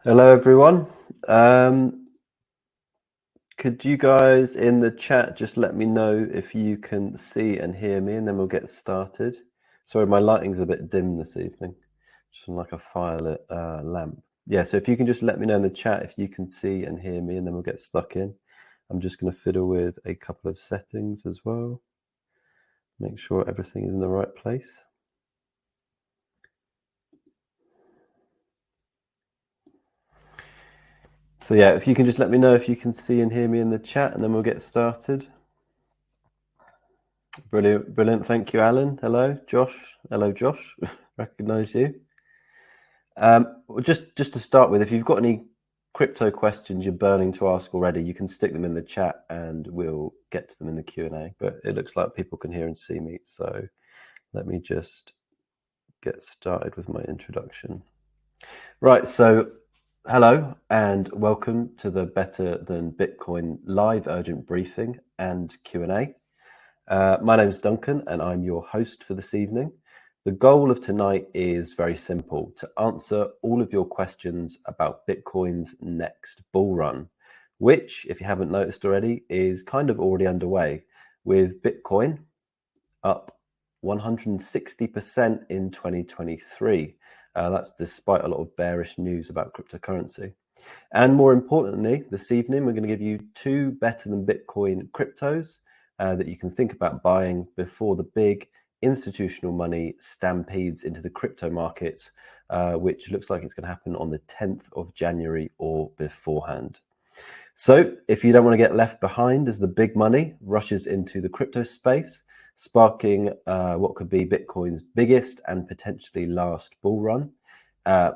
Hello, everyone. Could you guys in the chat just let me know if you can see and hear me, and then we'll get started. Sorry, my lighting's a bit dim this evening, just like a firelit lamp. Yeah, so if you can just let me know in the chat if you can see and hear me, and then we'll get stuck in. I'm just going to fiddle with a couple of settings as well. Make sure everything is in the right place. So yeah, if you can just let me know if you can see and hear me in the chat, and then we'll get started. Brilliant, brilliant. Thank you, Alan. Hello, Josh. Hello, Josh. Recognize you. Well, just to start with, if you've got any crypto questions you're burning to ask already, you can stick them in the chat and we'll get to them in the Q&A. But it looks like people can hear and see me, so let me just get started with my introduction. Right, so hello and welcome to the Better Than Bitcoin live urgent briefing and Q&A. My name is Duncan and I'm your host for this evening. The goal of tonight is very simple: to answer all of your questions about Bitcoin's next bull run, which, if you haven't noticed already, is kind of already underway, with Bitcoin up 160% in 2023. That's despite a lot of bearish news about cryptocurrency. And more importantly, this evening, we're going to give you two better than Bitcoin cryptos that you can think about buying before the big institutional money stampedes into the crypto market, which looks like it's going to happen on the 10th of January or beforehand. So if you don't want to get left behind as the big money rushes into the crypto space, sparking what could be Bitcoin's biggest and potentially last bull run,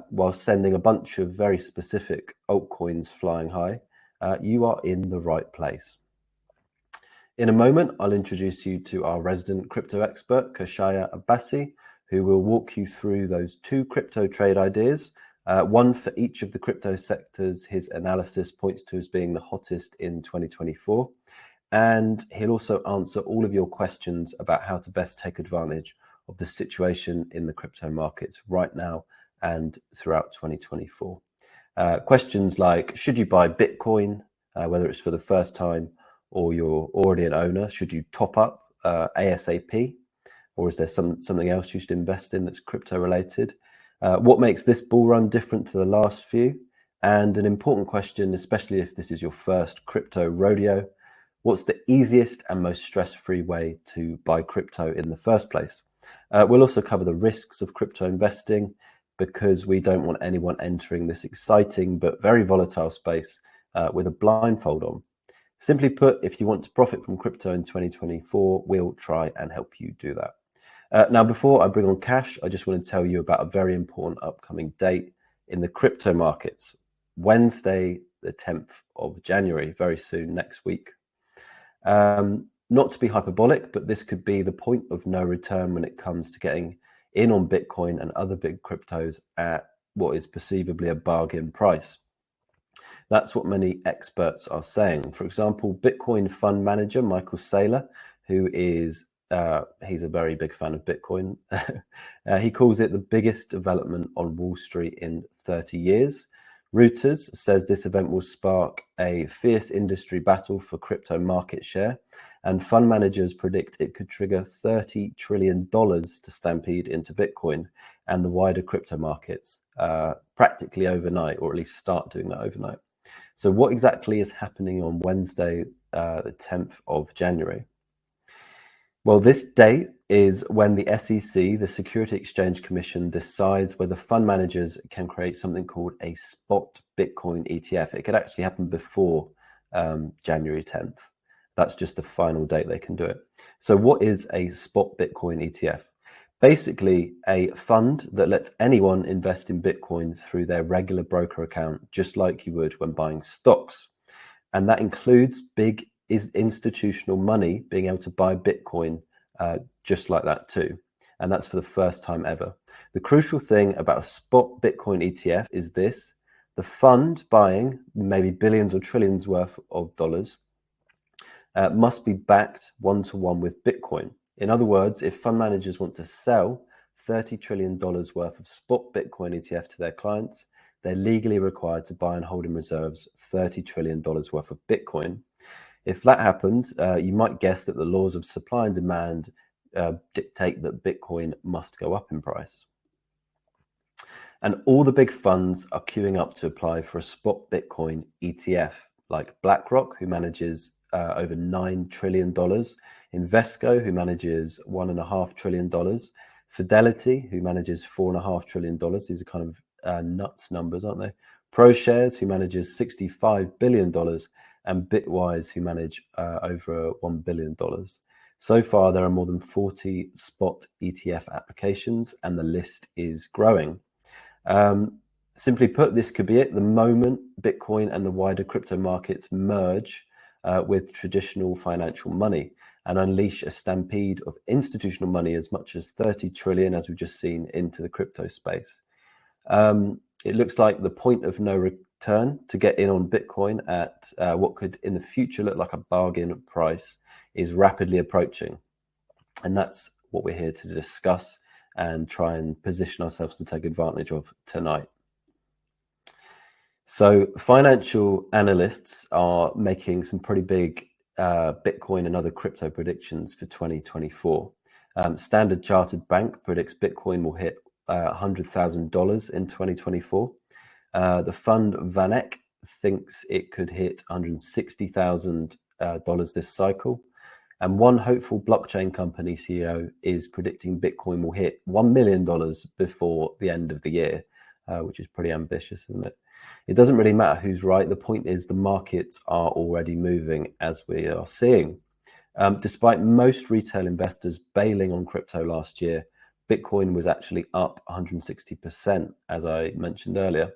while sending a bunch of very specific altcoins flying high, you are in the right place. In a moment, I'll introduce you to our resident crypto expert, Kashaya Abbasi, who will walk you through those two crypto trade ideas, one for each of the crypto sectors his analysis points to as being the hottest in 2024. And he'll also answer all of your questions about how to best take advantage of the situation in the crypto markets right now and throughout 2024. Questions like, should you buy Bitcoin, whether it's for the first time or you're already an owner? Should you top up ASAP? Or is there something else you should invest in that's crypto related? What makes this bull run different to the last few? And an important question, especially if this is your first crypto rodeo, what's the easiest and most stress-free way to buy crypto in the first place? We'll also cover the risks of crypto investing, because we don't want anyone entering this exciting but very volatile space with a blindfold on. Simply put, if you want to profit from crypto in 2024, we'll try and help you do that. Now, before I bring on Cash, I just want to tell you about a very important upcoming date in the crypto markets. Wednesday, the 10th of January, very soon, next week. Not to be hyperbolic, but this could be the point of no return when it comes to getting in on Bitcoin and other big cryptos at what is perceivably a bargain price. That's what many experts are saying. For example, Bitcoin fund manager Michael Saylor, who is he's a very big fan of Bitcoin. He calls it the biggest development on Wall Street in 30 years. Reuters says this event will spark a fierce industry battle for crypto market share, and fund managers predict it could trigger $30 trillion to stampede into Bitcoin and the wider crypto markets practically overnight, or at least start doing that overnight. So what exactly is happening on Wednesday, the 10th of January? Well, this date is when the SEC, the Security Exchange Commission, decides whether fund managers can create something called a spot Bitcoin ETF. It could actually happen before January 10th. That's just the final date they can do it. So what is a spot Bitcoin ETF? Basically, a fund that lets anyone invest in Bitcoin through their regular broker account, just like you would when buying stocks. And that includes big institutional money being able to buy Bitcoin just like that too. And that's for the first time ever. The crucial thing about a spot Bitcoin ETF is this: the fund buying maybe billions or trillions worth of dollars must be backed one-to-one with Bitcoin. In other words, if fund managers want to sell $30 trillion worth of spot Bitcoin ETF to their clients, they're legally required to buy and hold in reserves $30 trillion worth of Bitcoin. If that happens, you might guess that the laws of supply and demand dictate that Bitcoin must go up in price. And all the big funds are queuing up to apply for a spot Bitcoin ETF, like BlackRock, who manages over $9 trillion, Invesco, who manages $1.5 trillion, Fidelity, who manages $4.5 trillion. These are kind of nuts numbers, aren't they? ProShares, who manages $65 billion, and Bitwise, who manage over $1 billion. So far, there are more than 40 spot ETF applications, and the list is growing. Simply put, this could be it. The moment Bitcoin and the wider crypto markets merge with traditional financial money and unleash a stampede of institutional money as much as 30 trillion, as we've just seen, into the crypto space. It looks like the point of no return to get in on Bitcoin at what could in the future look like a bargain price is rapidly approaching. And that's what we're here to discuss and try and position ourselves to take advantage of tonight. So financial analysts are making some pretty big Bitcoin and other crypto predictions for 2024. Standard Chartered Bank predicts Bitcoin will hit $100,000 in 2024. The fund VanEck thinks it could hit $160,000 this cycle. And one hopeful blockchain company CEO is predicting Bitcoin will hit $1 million before the end of the year, which is pretty ambitious, isn't it? It doesn't really matter who's right. The point is the markets are already moving, as we are seeing. Despite most retail investors bailing on crypto last year, Bitcoin was actually up 160%, as I mentioned earlier.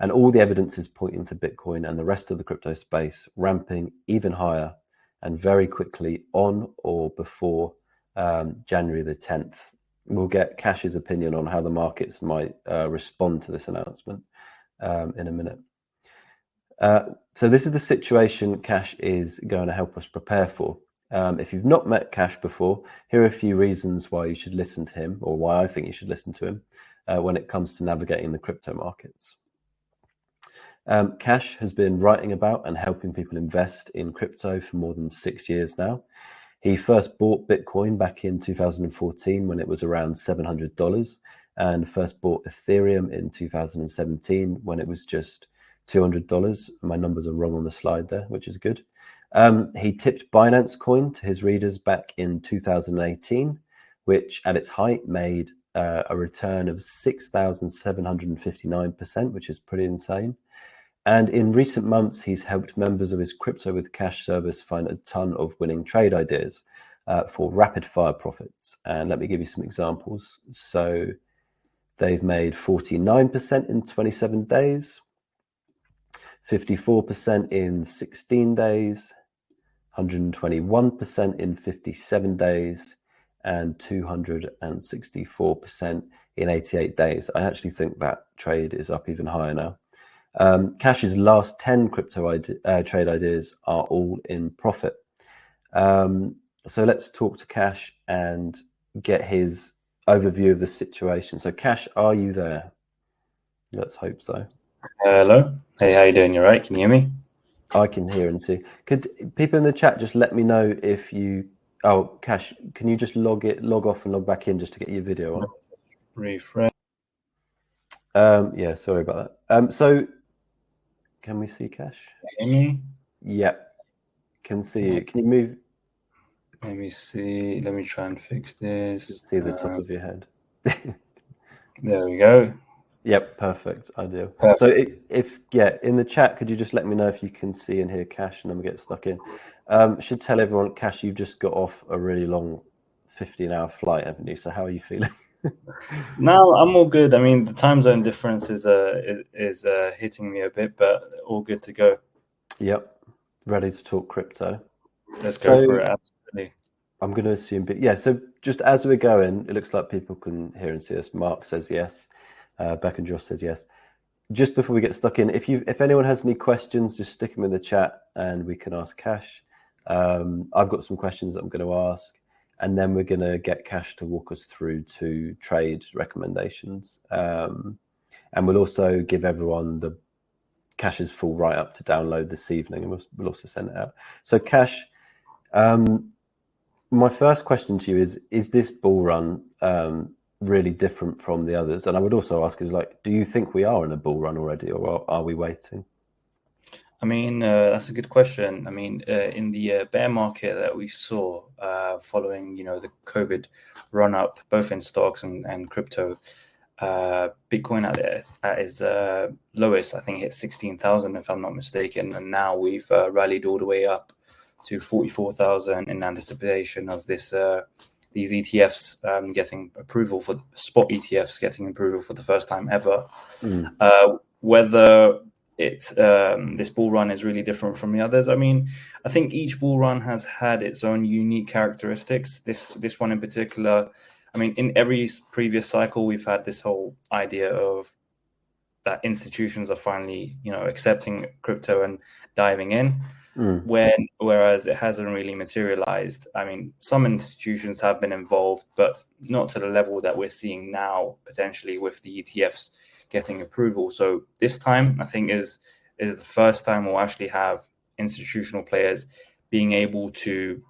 And all the evidence is pointing to Bitcoin and the rest of the crypto space ramping even higher and very quickly on or before January the 10th. We'll get Cash's opinion on how the markets might respond to this announcement in a minute. So this is the situation Cash is going to help us prepare for. If you've not met Cash before, here are a few reasons why you should listen to him, or why I think you should listen to him when it comes to navigating the crypto markets. Cash has been writing about and helping people invest in crypto for more than 6 years now. He first bought Bitcoin back in 2014 when it was around $700, and first bought Ethereum in 2017 when it was just $200. My numbers are wrong on the slide there, which is good. He tipped Binance Coin to his readers back in 2018, which at its height made a return of 6,759%, which is pretty insane. And in recent months, he's helped members of his Crypto with Cash service find a ton of winning trade ideas for rapid fire profits. And let me give you some examples. So they've made 49% in 27 days, 54% in 16 days, 121% in 57 days, and 264% in 88 days. I actually think that trade is up even higher now. Cash's last 10 crypto trade ideas are all in profit. So let's talk to Cash and get his overview of the situation. So Cash, are you there? Let's hope so. Hello. Hey, how you doing? You all right? Can you hear me? I can hear and see. Could people in the chat just let me know if you... Oh, Cash, can you just log off and log back in just to get your video on? Refresh. Yeah, sorry about that. So can we see Cash? Can you hear me? Yep. Can see you. Can you move? Let me see. Let me try and fix this. See the top of your head. There we go. Yep, perfect. Ideal. Perfect. So if in the chat, could you just let me know if you can see and hear Cash, and then we get stuck in. Should tell everyone, Cash, you've just got off a really long 15-hour flight, haven't you? So how are you feeling? No, I'm all good. I mean, the time zone difference is hitting me a bit, but all good to go. Yep, ready to talk crypto. Let's go for it. Absolutely. I'm going to assume, but yeah. So just as we're going, it looks like people can hear and see us. Mark says yes. Beck and Josh says yes. Just before we get stuck in, if anyone has any questions, just stick them in the chat and we can ask Cash. I've got some questions that I'm going to ask, and then we're going to get Cash to walk us through to trade recommendations. And And we'll also give everyone the Cash's full write-up to download this evening, and we'll also send it out. So Cash, my first question to you is this bull run really different from the others? And I would also ask is like, do you think we are in a bull run already, or are we waiting? I mean, that's a good question. I mean, in the bear market that we saw following, the COVID run up, both in stocks and crypto, Bitcoin at its lowest, I think, hit 16,000 if I'm not mistaken, and now we've rallied all the way up to 44,000 in anticipation of these ETFs getting approval for spot ETFs getting approval for the first time ever. Whether it's this bull run is really different from the others. I mean, I think each bull run has had its own unique characteristics. This one in particular, I mean, in every previous cycle, we've had this whole idea of that institutions are finally, accepting crypto and diving in. Whereas it hasn't really materialized. I mean, some institutions have been involved, but not to the level that we're seeing now, potentially with the ETFs getting approval. So this time, I think, is the first time we'll actually have institutional players being able to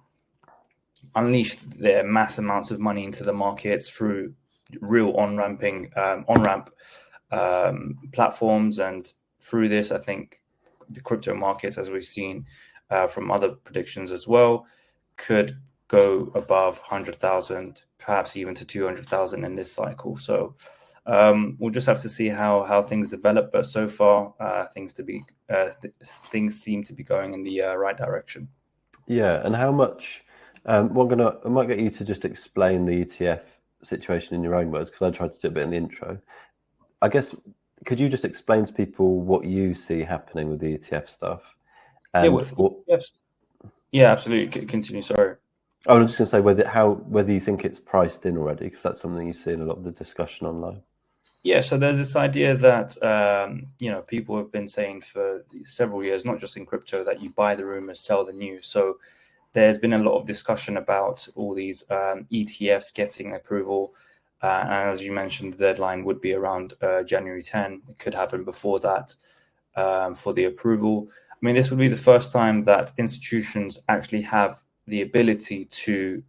unleash their mass amounts of money into the markets through real on-ramp platforms. And through this, I think the crypto markets, as we've seen from other predictions as well, could go above 100,000, perhaps even to 200,000 in this cycle. So we'll just have to see how things develop. But so far, things seem to be going in the right direction. Yeah, and how much? I might get you to just explain the ETF situation in your own words, because I tried to do a bit in the intro. I guess, could you just explain to people what you see happening with the ETF stuff? And ETFs. Yeah, absolutely. Continue. Sorry. I was just going to say whether you think it's priced in already, because that's something you see in a lot of the discussion online. Yeah, so there's this idea that people have been saying for several years, not just in crypto, that you buy the rumors, sell the news. So there's been a lot of discussion about all these ETFs getting approval. And as you mentioned, the deadline would be around January 10. It could happen before that for the approval. I mean, this would be the first time that institutions actually have the ability to,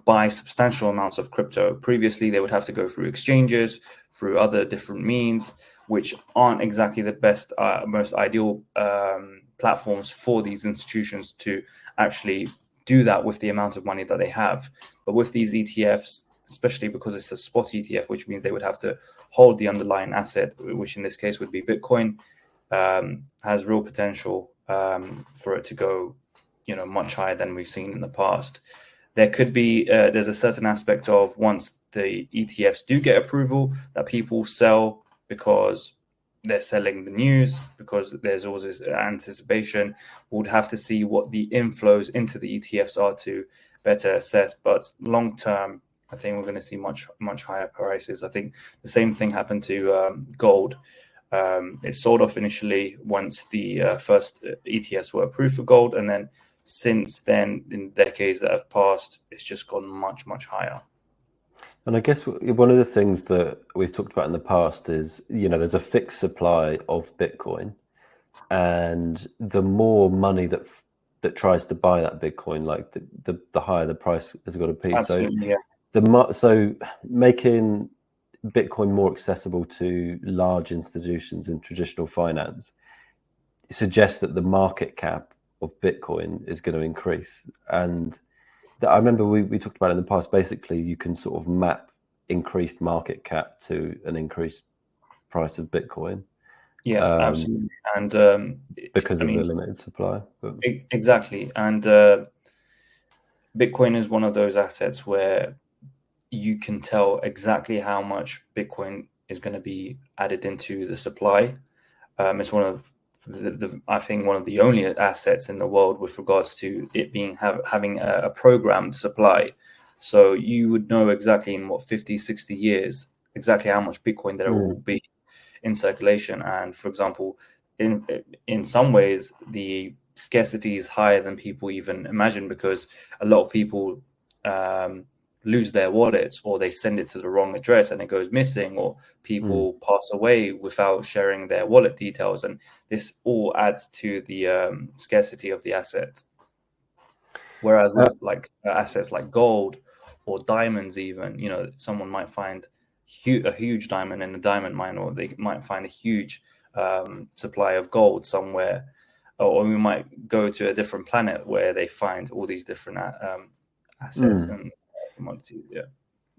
buy substantial amounts of crypto. Previously, they would have to go through exchanges, through other different means, which aren't exactly the best, most ideal platforms for these institutions to actually do that with the amount of money that they have. But with these ETFs, especially because it's a spot ETF, which means they would have to hold the underlying asset, which in this case would be Bitcoin, has real potential for it to go, much higher than we've seen in the past. There could be, there's a certain aspect of once the ETFs do get approval that people sell because they're selling the news, because there's always this anticipation. We'll have to see what the inflows into the ETFs are to better assess. But long term, I think we're going to see much, much higher prices. I think the same thing happened to gold. It sold off initially once the first ETFs were approved for gold, and then since then, in decades that have passed, it's just gone much, much higher. And I guess one of the things that we've talked about in the past is, there's a fixed supply of Bitcoin, and the more money that tries to buy that Bitcoin, like the higher the price has got to be. Absolutely, so making Bitcoin more accessible to large institutions in traditional finance suggests that the market cap of Bitcoin is going to increase. And I remember we talked about it in the past. Basically, you can sort of map increased market cap to an increased price of Bitcoin. Yeah, absolutely. And because of the limited supply. Exactly. And Bitcoin is one of those assets where you can tell exactly how much Bitcoin is going to be added into the supply. It's one of I think one of the only assets in the world with regards to it being having a programmed supply. So you would know exactly in 50, 60 years, exactly how much Bitcoin there will be in circulation. And for example, in some ways, the scarcity is higher than people even imagine, because a lot of people lose their wallets, or they send it to the wrong address and it goes missing, or people pass away without sharing their wallet details, and this all adds to the scarcity of the asset. Whereas with like assets like gold or diamonds, even, you know, someone might find a huge diamond in a diamond mine, or they might find a huge supply of gold somewhere, or we might go to a different planet where they find all these different assets and commodities. Yeah.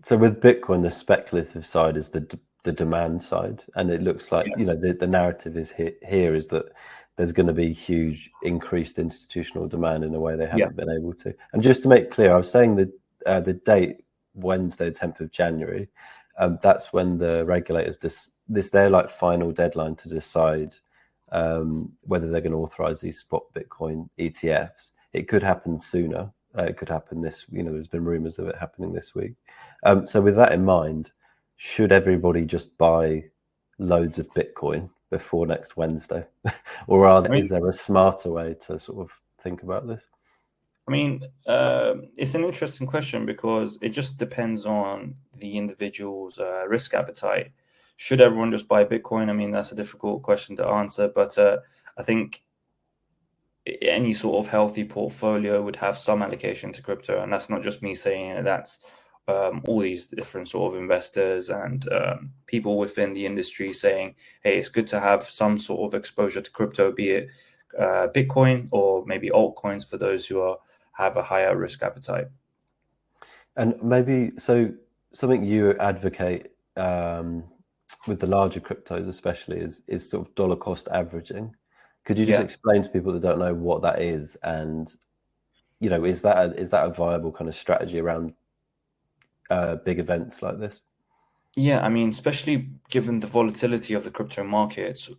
So with Bitcoin, the speculative side is the demand side, and it looks like, you know, the narrative is here is that there's going to be huge increased institutional demand in a way they haven't been able to. And just to make clear, I was saying the date Wednesday, 10th of January. That's when the regulators this their like final deadline to decide whether they're going to authorize these spot Bitcoin ETFs. It could happen sooner. It could happen this. You know, there's been rumors of it happening this week. So with that in mind, should everybody just buy loads of Bitcoin before next Wednesday, or is there a smarter way to sort of think about this? I mean, it's an interesting question because it just depends on the individual's risk appetite. Should everyone just buy Bitcoin? I mean, that's a difficult question to answer, but I think any sort of healthy portfolio would have some allocation to crypto, and that's not just me saying it. That's all these different sort of investors and people within the industry saying, hey, it's good to have some sort of exposure to crypto, be it Bitcoin or maybe altcoins for those who have a higher risk appetite. And maybe, so something you advocate with the larger cryptos especially is sort of dollar cost averaging. Could you just explain to people that don't know what that is, and, you know, is that a viable kind of strategy around big events like this? Yeah, I mean, especially given the volatility of the crypto markets,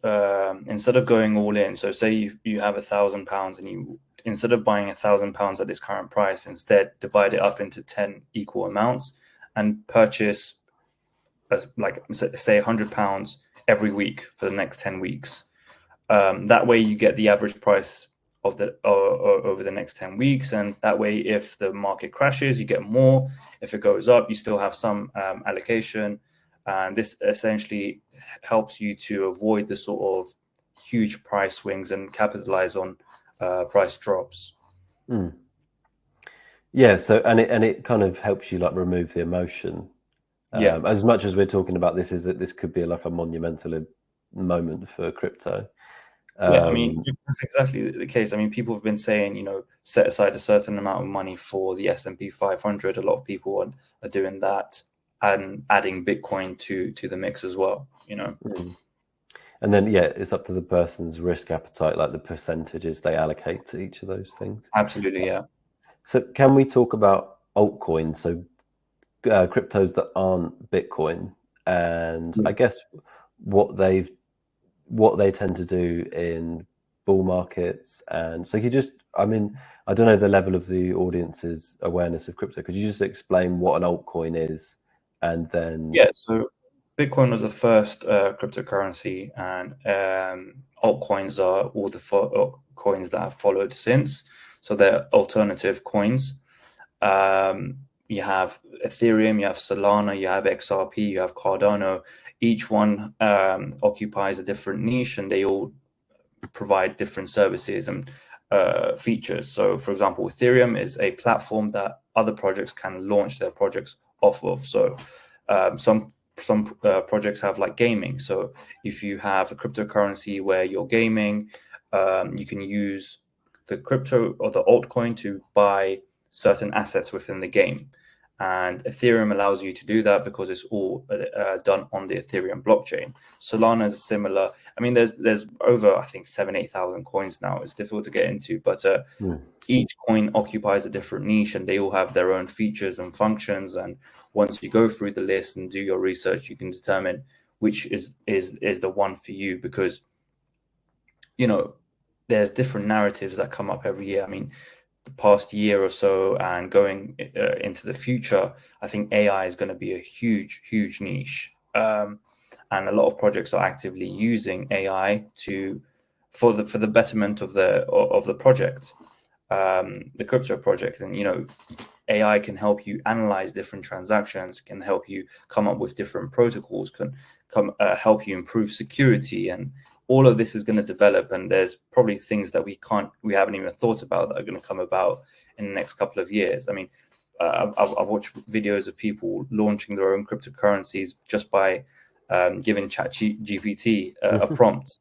instead of going all in, so say you have £1,000 and you, instead of buying £1,000 at this current price, instead divide it up into 10 equal amounts and purchase, like say £100 every week for the next 10 weeks. That way you get the average price of over the next 10 weeks. And that way, if the market crashes, you get more. If it goes up, you still have some allocation. And this essentially helps you to avoid the sort of huge price swings and capitalize on price drops. Yeah. So, and it kind of helps you like remove the emotion. As much as we're talking about this, is that this could be like a monumental moment for crypto. Yeah, I mean, that's exactly the case. I mean, people have been saying, you know, set aside a certain amount of money for the S&P 500. A lot of people are doing that and adding Bitcoin to the mix as well, you know. And then, yeah, it's up to the person's risk appetite, like the percentages they allocate to each of those things. Absolutely, yeah. So can we talk about altcoins? So cryptos that aren't Bitcoin, and I guess what they tend to do in bull markets. And so you just, I mean, I don't know the level of the audience's awareness of crypto. Could you just explain what an altcoin is? And then so Bitcoin was the first cryptocurrency, and altcoins are all the coins that have followed since. So they're alternative coins. You have Ethereum, you have Solana, you have XRP, you have Cardano. Each one occupies a different niche, and they all provide different services and features. So, for example, Ethereum is a platform that other projects can launch their projects off of. So, some projects have like gaming. So, if you have a cryptocurrency where you're gaming, you can use the crypto or the altcoin to buy certain assets within the game. And Ethereum allows you to do that because it's all done on the Ethereum blockchain. Solana is similar. I mean, there's over, I think, 8,000 coins now. It's difficult to get into, but each coin occupies a different niche, and they all have their own features and functions. And once you go through the list and do your research, you can determine which is the one for you, because, you know, there's different narratives that come up every year. I mean, the past year or so and going into the future, I think AI is going to be a huge niche, and a lot of projects are actively using AI for the betterment of the project, the crypto project. And, you know, AI can help you analyze different transactions, can help you come up with different protocols, can help you improve security, and all of this is going to develop. And there's probably things that we haven't even thought about that are going to come about in the next couple of years. I mean, I've watched videos of people launching their own cryptocurrencies just by giving ChatGPT a prompt,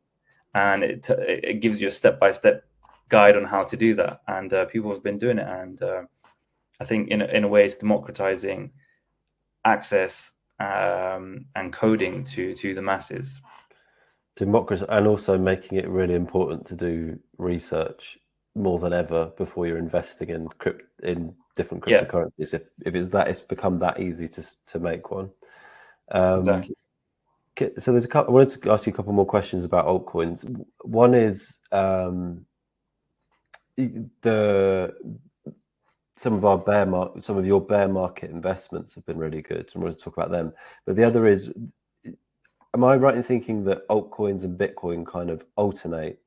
and it gives you a step-by-step guide on how to do that. And people have been doing it, and I think in a way it's democratizing access and coding to the masses. Democracy, and also making it really important to do research more than ever before you're investing in different cryptocurrencies. If it's become that easy to make one. Exactly. So there's I wanted to ask you a couple more questions about altcoins. One is some of your bear market investments have been really good. I want to talk about them. But the other is, am I right in thinking that altcoins and Bitcoin kind of alternate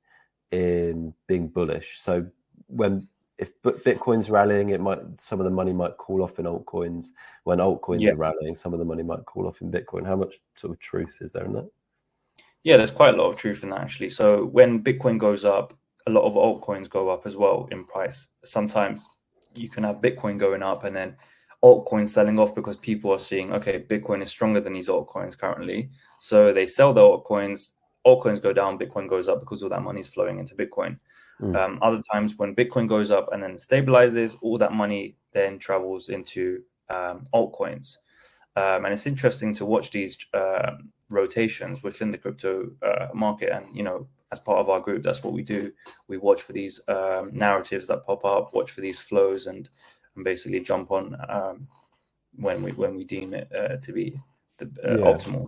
in being bullish? So if Bitcoin's rallying, some of the money might cool off in altcoins. When altcoins are rallying, some of the money might cool off in Bitcoin. How much sort of truth is there in that? Yeah, there's quite a lot of truth in that, actually. So when Bitcoin goes up, a lot of altcoins go up as well in price. Sometimes you can have Bitcoin going up and then altcoins selling off because people are seeing, okay, Bitcoin is stronger than these altcoins currently. So they sell the altcoins go down, Bitcoin goes up because all that money is flowing into Bitcoin. Other times when Bitcoin goes up and then stabilizes, all that money then travels into altcoins. And it's interesting to watch these rotations within the crypto market. And, as part of our group, that's what we do. We watch for these narratives that pop up, watch for these flows, and basically jump on when we deem it to be the optimal.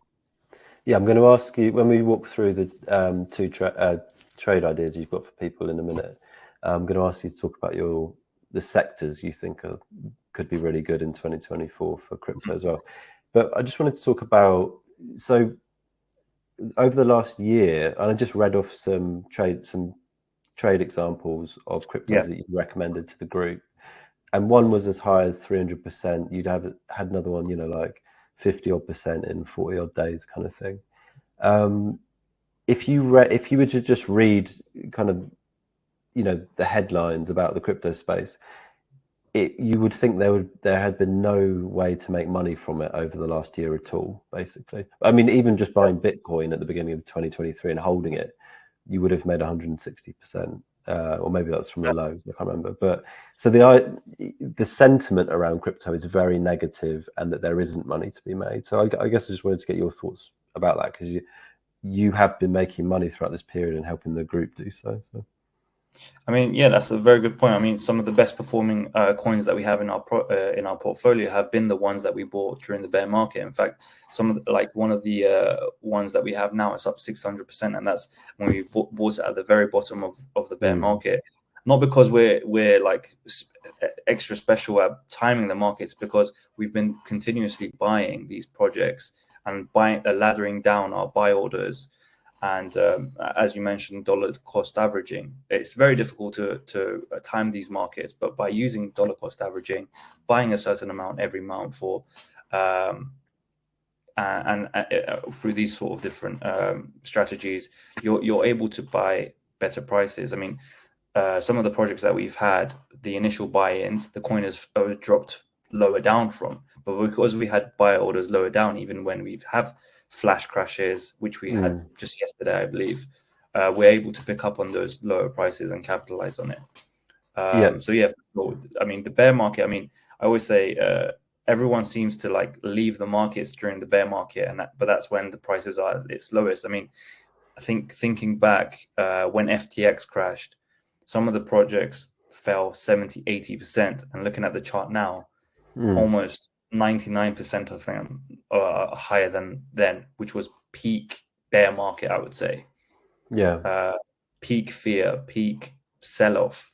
Yeah, I'm going to ask you, when we walk through the two trade ideas you've got for people in a minute, I'm going to ask you to talk about the sectors you think could be really good in 2024 for crypto as well. But I just wanted to talk about, so over the last year, I just read off some trade examples of cryptos that you recommended to the group, and one was as high as 300%. You'd had another one, like 50% in 40 odd days, kind of thing. If you were to just read kind of, the headlines about the crypto space, you would think there had been no way to make money from it over the last year at all, basically. I mean, even just buying Bitcoin at the beginning of 2023 and holding it, you would have made 160%, or maybe that's from the lows, I can't remember. But so the sentiment around crypto is very negative, and that there isn't money to be made. So I guess I just wanted to get your thoughts about that, because you have been making money throughout this period and helping the group do so. I mean, yeah, that's a very good point. I mean, some of the best performing coins that we have in our portfolio have been the ones that we bought during the bear market. In fact, one of the ones that we have now is up 600%, and that's when we bought it at the very bottom of the bear market. Not because we're like extra special at timing the markets, because we've been continuously buying these projects and laddering down our buy orders. And as you mentioned, dollar cost averaging, it's very difficult to time these markets. But by using dollar cost averaging, buying a certain amount every month, and through these sort of different strategies, you're able to buy better prices. I mean, some of the projects that we've had, the initial buy-ins, the coin has dropped lower down from, but because we had buy orders lower down, even when we have flash crashes, which we had just yesterday, I believe, we're able to pick up on those lower prices and capitalize on it. So yeah, for sure. I mean, the bear market, I mean, I always say everyone seems to like leave the markets during the bear market, but that's when the prices are at its lowest. I mean, I think thinking back when FTX crashed, some of the projects fell 70-80%, and looking at the chart now, almost 99% of them are higher than then, which was peak bear market, I would say. Peak fear, peak sell-off.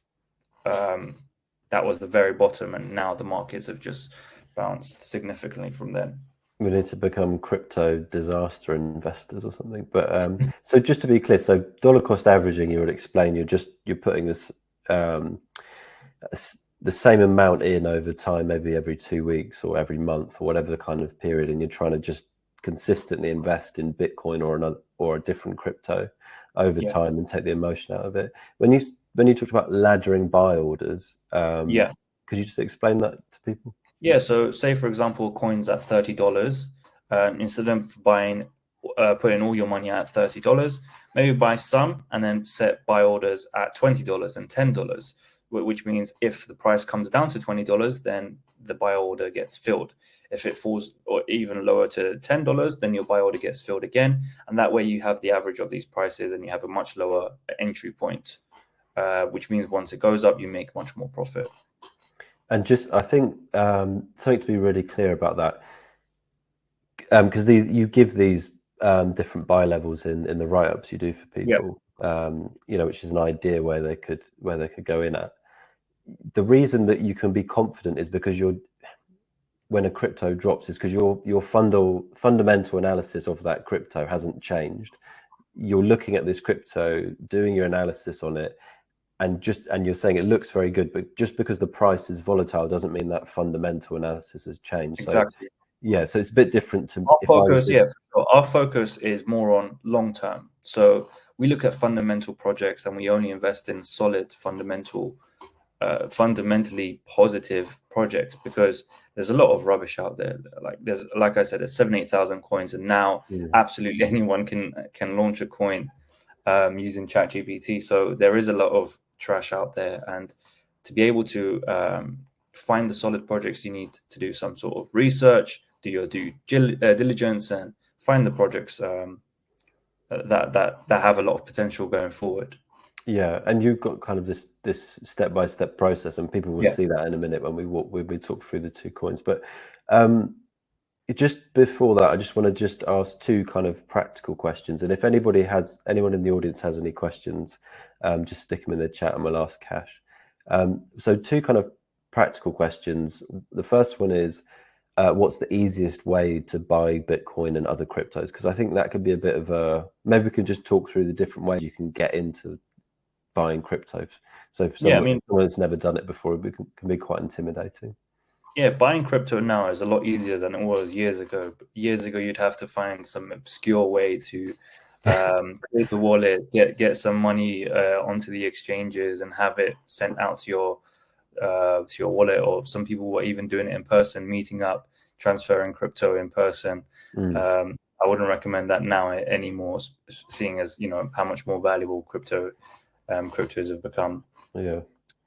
That was the very bottom, and now the markets have just bounced significantly from then. We need to become crypto disaster investors or something. But so just to be clear, so dollar cost averaging, you would explain, you're putting this the same amount in over time, maybe every 2 weeks or every month or whatever the kind of period, and you're trying to just consistently invest in Bitcoin or another or a different crypto over Yeah. time and take the emotion out of it. When you talked about laddering buy orders, Yeah. could you just explain that to people? Yeah. So say, for example, coins at $30, instead of buying, putting all your money at $30, maybe buy some and then set buy orders at $20 and $10, which means if the price comes down to $20, then the buy order gets filled. If it falls or even lower to $10, then your buy order gets filled again. And that way you have the average of these prices and you have a much lower entry point, which means once it goes up, you make much more profit. And just, I think something to be really clear about that, because you give these different buy levels in the write-ups you do for people, which is an idea where they could go in at. The reason that you can be confident is because when a crypto drops is because your fundamental analysis of that crypto hasn't changed. You're looking at this crypto, doing your analysis on it, and you're saying it looks very good, but just because the price is volatile doesn't mean that fundamental analysis has changed. Exactly. So it's a bit different to our focus is more on long term. So we look at fundamental projects and we only invest in solid fundamentally positive projects, because there's a lot of rubbish out there. Like I said, there's 7,000-8,000 coins, and now absolutely anyone can launch a coin using ChatGPT. So there is a lot of trash out there, and to be able to find the solid projects, you need to do some sort of research, do your due diligence, and find the projects that have a lot of potential going forward. Yeah, and you've got kind of this step-by-step process, and people will see that in a minute when we talk through the two coins. But just before that, I just want to ask two kind of practical questions. And if anyone in the audience has any questions, just stick them in the chat and we'll ask Cash. So two kind of practical questions. The first one is, what's the easiest way to buy Bitcoin and other cryptos? Because I think that could be a bit of maybe we can just talk through the different ways you can get into buying cryptos. So for someone that's never done it before, it can be quite intimidating. Yeah, buying crypto now is a lot easier than it was years ago. Years ago, you'd have to find some obscure way to create a wallet, get some money onto the exchanges, and have it sent out to your wallet. Or some people were even doing it in person, meeting up, transferring crypto in person. I wouldn't recommend that now anymore, seeing as how much more valuable cryptos have become. Yeah.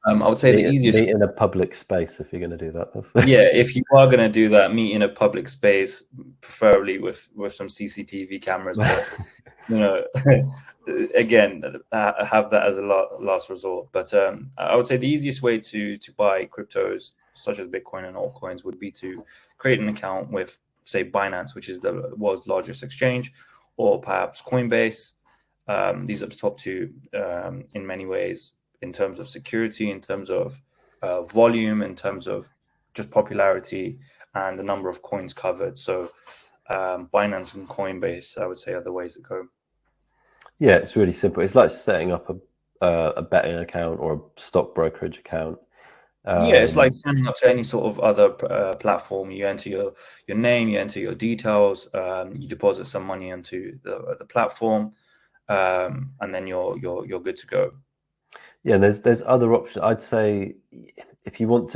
I would say the easiest meet in a public space if you're going to do that. If you are going to do that, meet in a public space, preferably with some CCTV cameras. But again, have that as a last resort. But I would say the easiest way to buy cryptos such as Bitcoin and altcoins would be to create an account with, say, Binance, which is the world's largest exchange, or perhaps Coinbase. These are the top two in many ways, in terms of security, in terms of volume, in terms of just popularity and the number of coins covered. So Binance and Coinbase, I would say, are the ways to go. Yeah, it's really simple. It's like setting up a betting account or a stock brokerage account. It's like signing up to any sort of other platform. You enter your name, you enter your details, you deposit some money into the platform, and then you're good to go. Yeah, and there's other options. I'd say if you want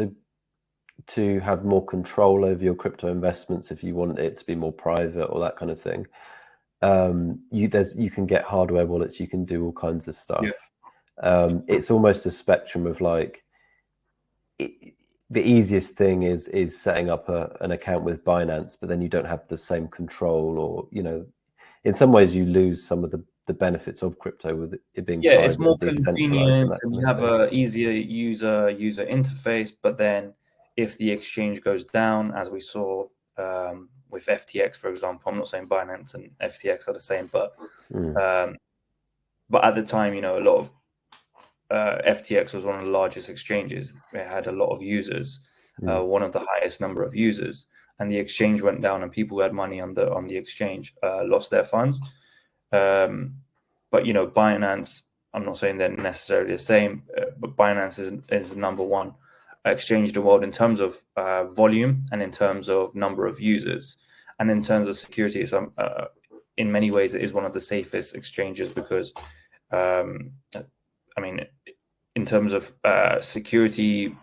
to have more control over your crypto investments, if you want it to be more private or that kind of thing, you can get hardware wallets. You can do all kinds of stuff. Yeah. It's almost a spectrum of the easiest thing is setting up an account with Binance, but then you don't have the same control, or in some ways you lose some of the benefits of crypto with it being private, it's more convenient, and you have a easier user interface. But then if the exchange goes down, as we saw with FTX, for example, I'm not saying Binance and FTX are the same, but at the time, a lot of FTX was one of the largest exchanges. It had a lot of users, one of the highest number of users, and the exchange went down, and people who had money on the exchange lost their funds. But Binance, I'm not saying they're necessarily the same, but Binance is the number one exchange in the world in terms of volume and in terms of number of users, and in terms of security. So in many ways, it is one of the safest exchanges because, I mean, in terms of security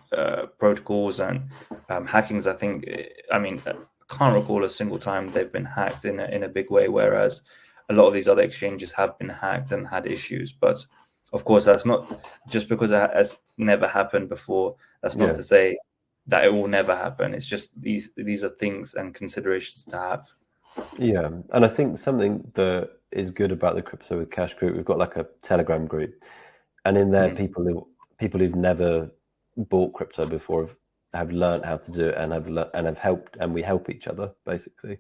protocols and hackings, I think, I can't recall a single time they've been hacked in a big way, whereas a lot of these other exchanges have been hacked and had issues. But of course, that's not just because it has never happened before. That's not to say that it will never happen. It's just these are things and considerations to have. Yeah, and I think something that is good about the Crypto with Cash group, we've got like a Telegram group, and in there, people who've never bought crypto before have learned how to do it and have helped, and we help each other basically.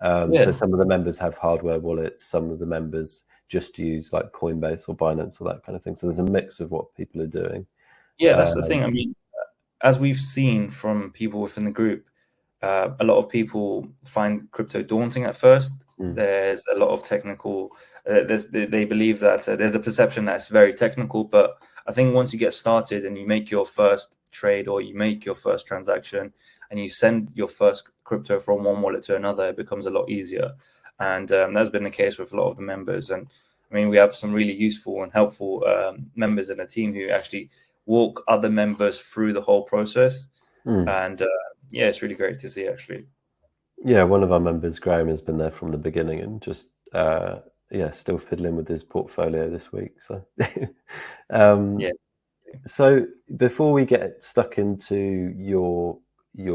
So some of the members have hardware wallets, some of the members just use like Coinbase or Binance or that kind of thing. So there's a mix of what people are doing. Yeah, that's the thing. I mean, as we've seen from people within the group, a lot of people find crypto daunting at first. There's a lot of technical. They believe that there's a perception that it's very technical, but I think once you get started and you make your first trade or you make your first transaction and you send your first crypto from one wallet to another, it becomes a lot easier. And that's been the case with a lot of the members. And I mean, we have some really useful and helpful members in the team who actually walk other members through the whole process. And yeah, it's really great to see, actually. Yeah, one of our members, Graham, has been there from the beginning and just still fiddling with his portfolio this week. So So before we get stuck into your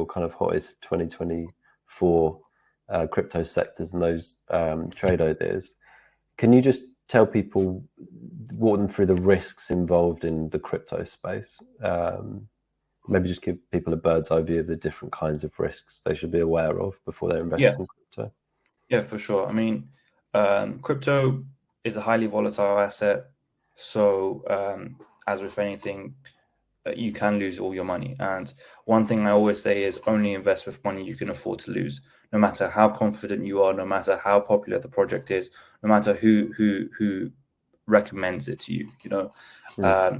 kind of hottest 2024 crypto sectors and those trade ideas, can you just tell people, walk them through the risks involved in the crypto space? Maybe just give people a bird's eye view of the different kinds of risks they should be aware of before they're investing in crypto. Yeah, for sure. I mean, crypto is a highly volatile asset. So as with anything, you can lose all your money. And one thing I always say is only invest with money you can afford to lose, no matter how confident you are, no matter how popular the project is, no matter who recommends it to you. You know,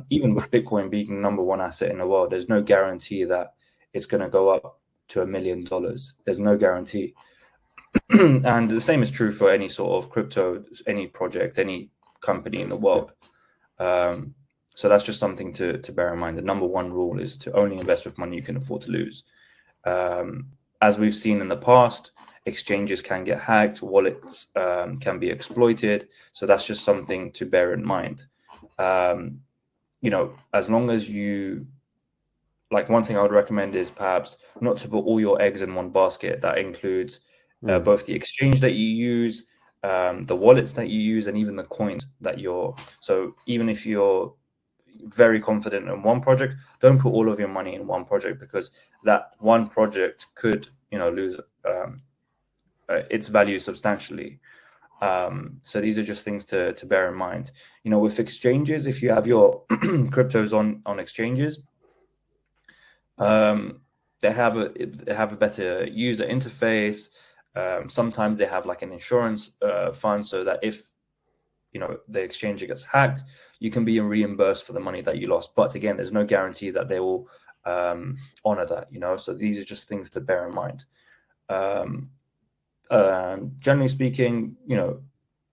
even with Bitcoin being the number one asset in the world, there's no guarantee that it's going to go up to $1 million. There's no guarantee. And the same is true for any sort of crypto, any project, any company in the world. So that's just something to bear in mind. The number one rule is to only invest with money you can afford to lose. As we've seen in the past, exchanges can get hacked, wallets can be exploited. So that's just something to bear in mind. You know, as long as you, like, one thing I would recommend is perhaps not to put all your eggs in one basket. That includes both the exchange that you use, the wallets that you use, and even the coins that so even if you're very confident in one project, don't put all of your money in one project, because that one project could, lose its value substantially. So these are just things to bear in mind. With exchanges, if you have your cryptos on exchanges, they have a better user interface. Sometimes they have like an insurance fund, so that if the exchange gets hacked, you can be reimbursed for the money that you lost. But again, there's no guarantee that they will honor that. So these are just things to bear in mind. Generally speaking,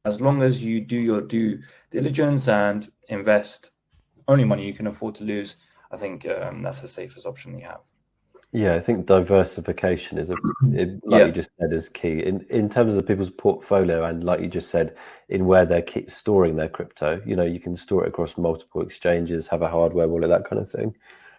as long as you do your due diligence and invest only money you can afford to lose, I think that's the safest option you have. Yeah, I think diversification is you just said, is key in terms of the people's portfolio, and like you just said, in where they're storing their crypto. You can store it across multiple exchanges, have a hardware wallet, that kind of thing.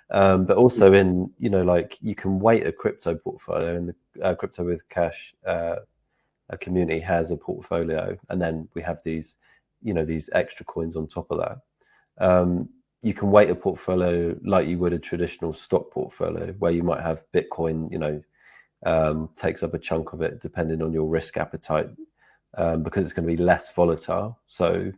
But also in, like, you can weight a crypto portfolio, and the Crypto with Cash a community has a portfolio, and then we have these, these extra coins on top of that. You can weight a portfolio like you would a traditional stock portfolio, where you might have Bitcoin, takes up a chunk of it depending on your risk appetite, because it's going to be less volatile. So,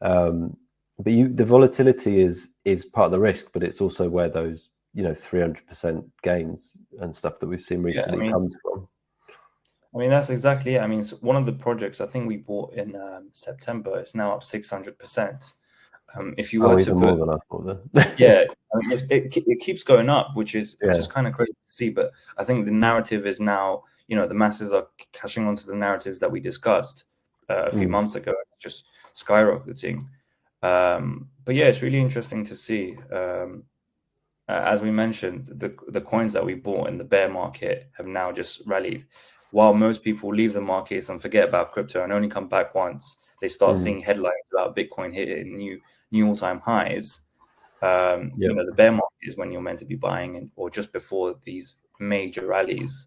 but the volatility is part of the risk, but it's also where those 300% gains and stuff that we've seen recently comes from. I mean, that's exactly it. I mean, one of the projects I think we bought in September is now up 600%. If you were to even put, more than I thought then. yeah, I mean, it keeps going up, which is Yeah. kind of crazy to see. But I think the narrative is now, the masses are catching on to the narratives that we discussed a few months ago, just skyrocketing. But yeah, it's really interesting to see. As we mentioned, the coins that we bought in the bear market have now just rallied. While most people leave the markets and forget about crypto and only come back once they start seeing headlines about Bitcoin hitting new all-time highs. The bear market is when you're meant to be buying, or just before these major rallies,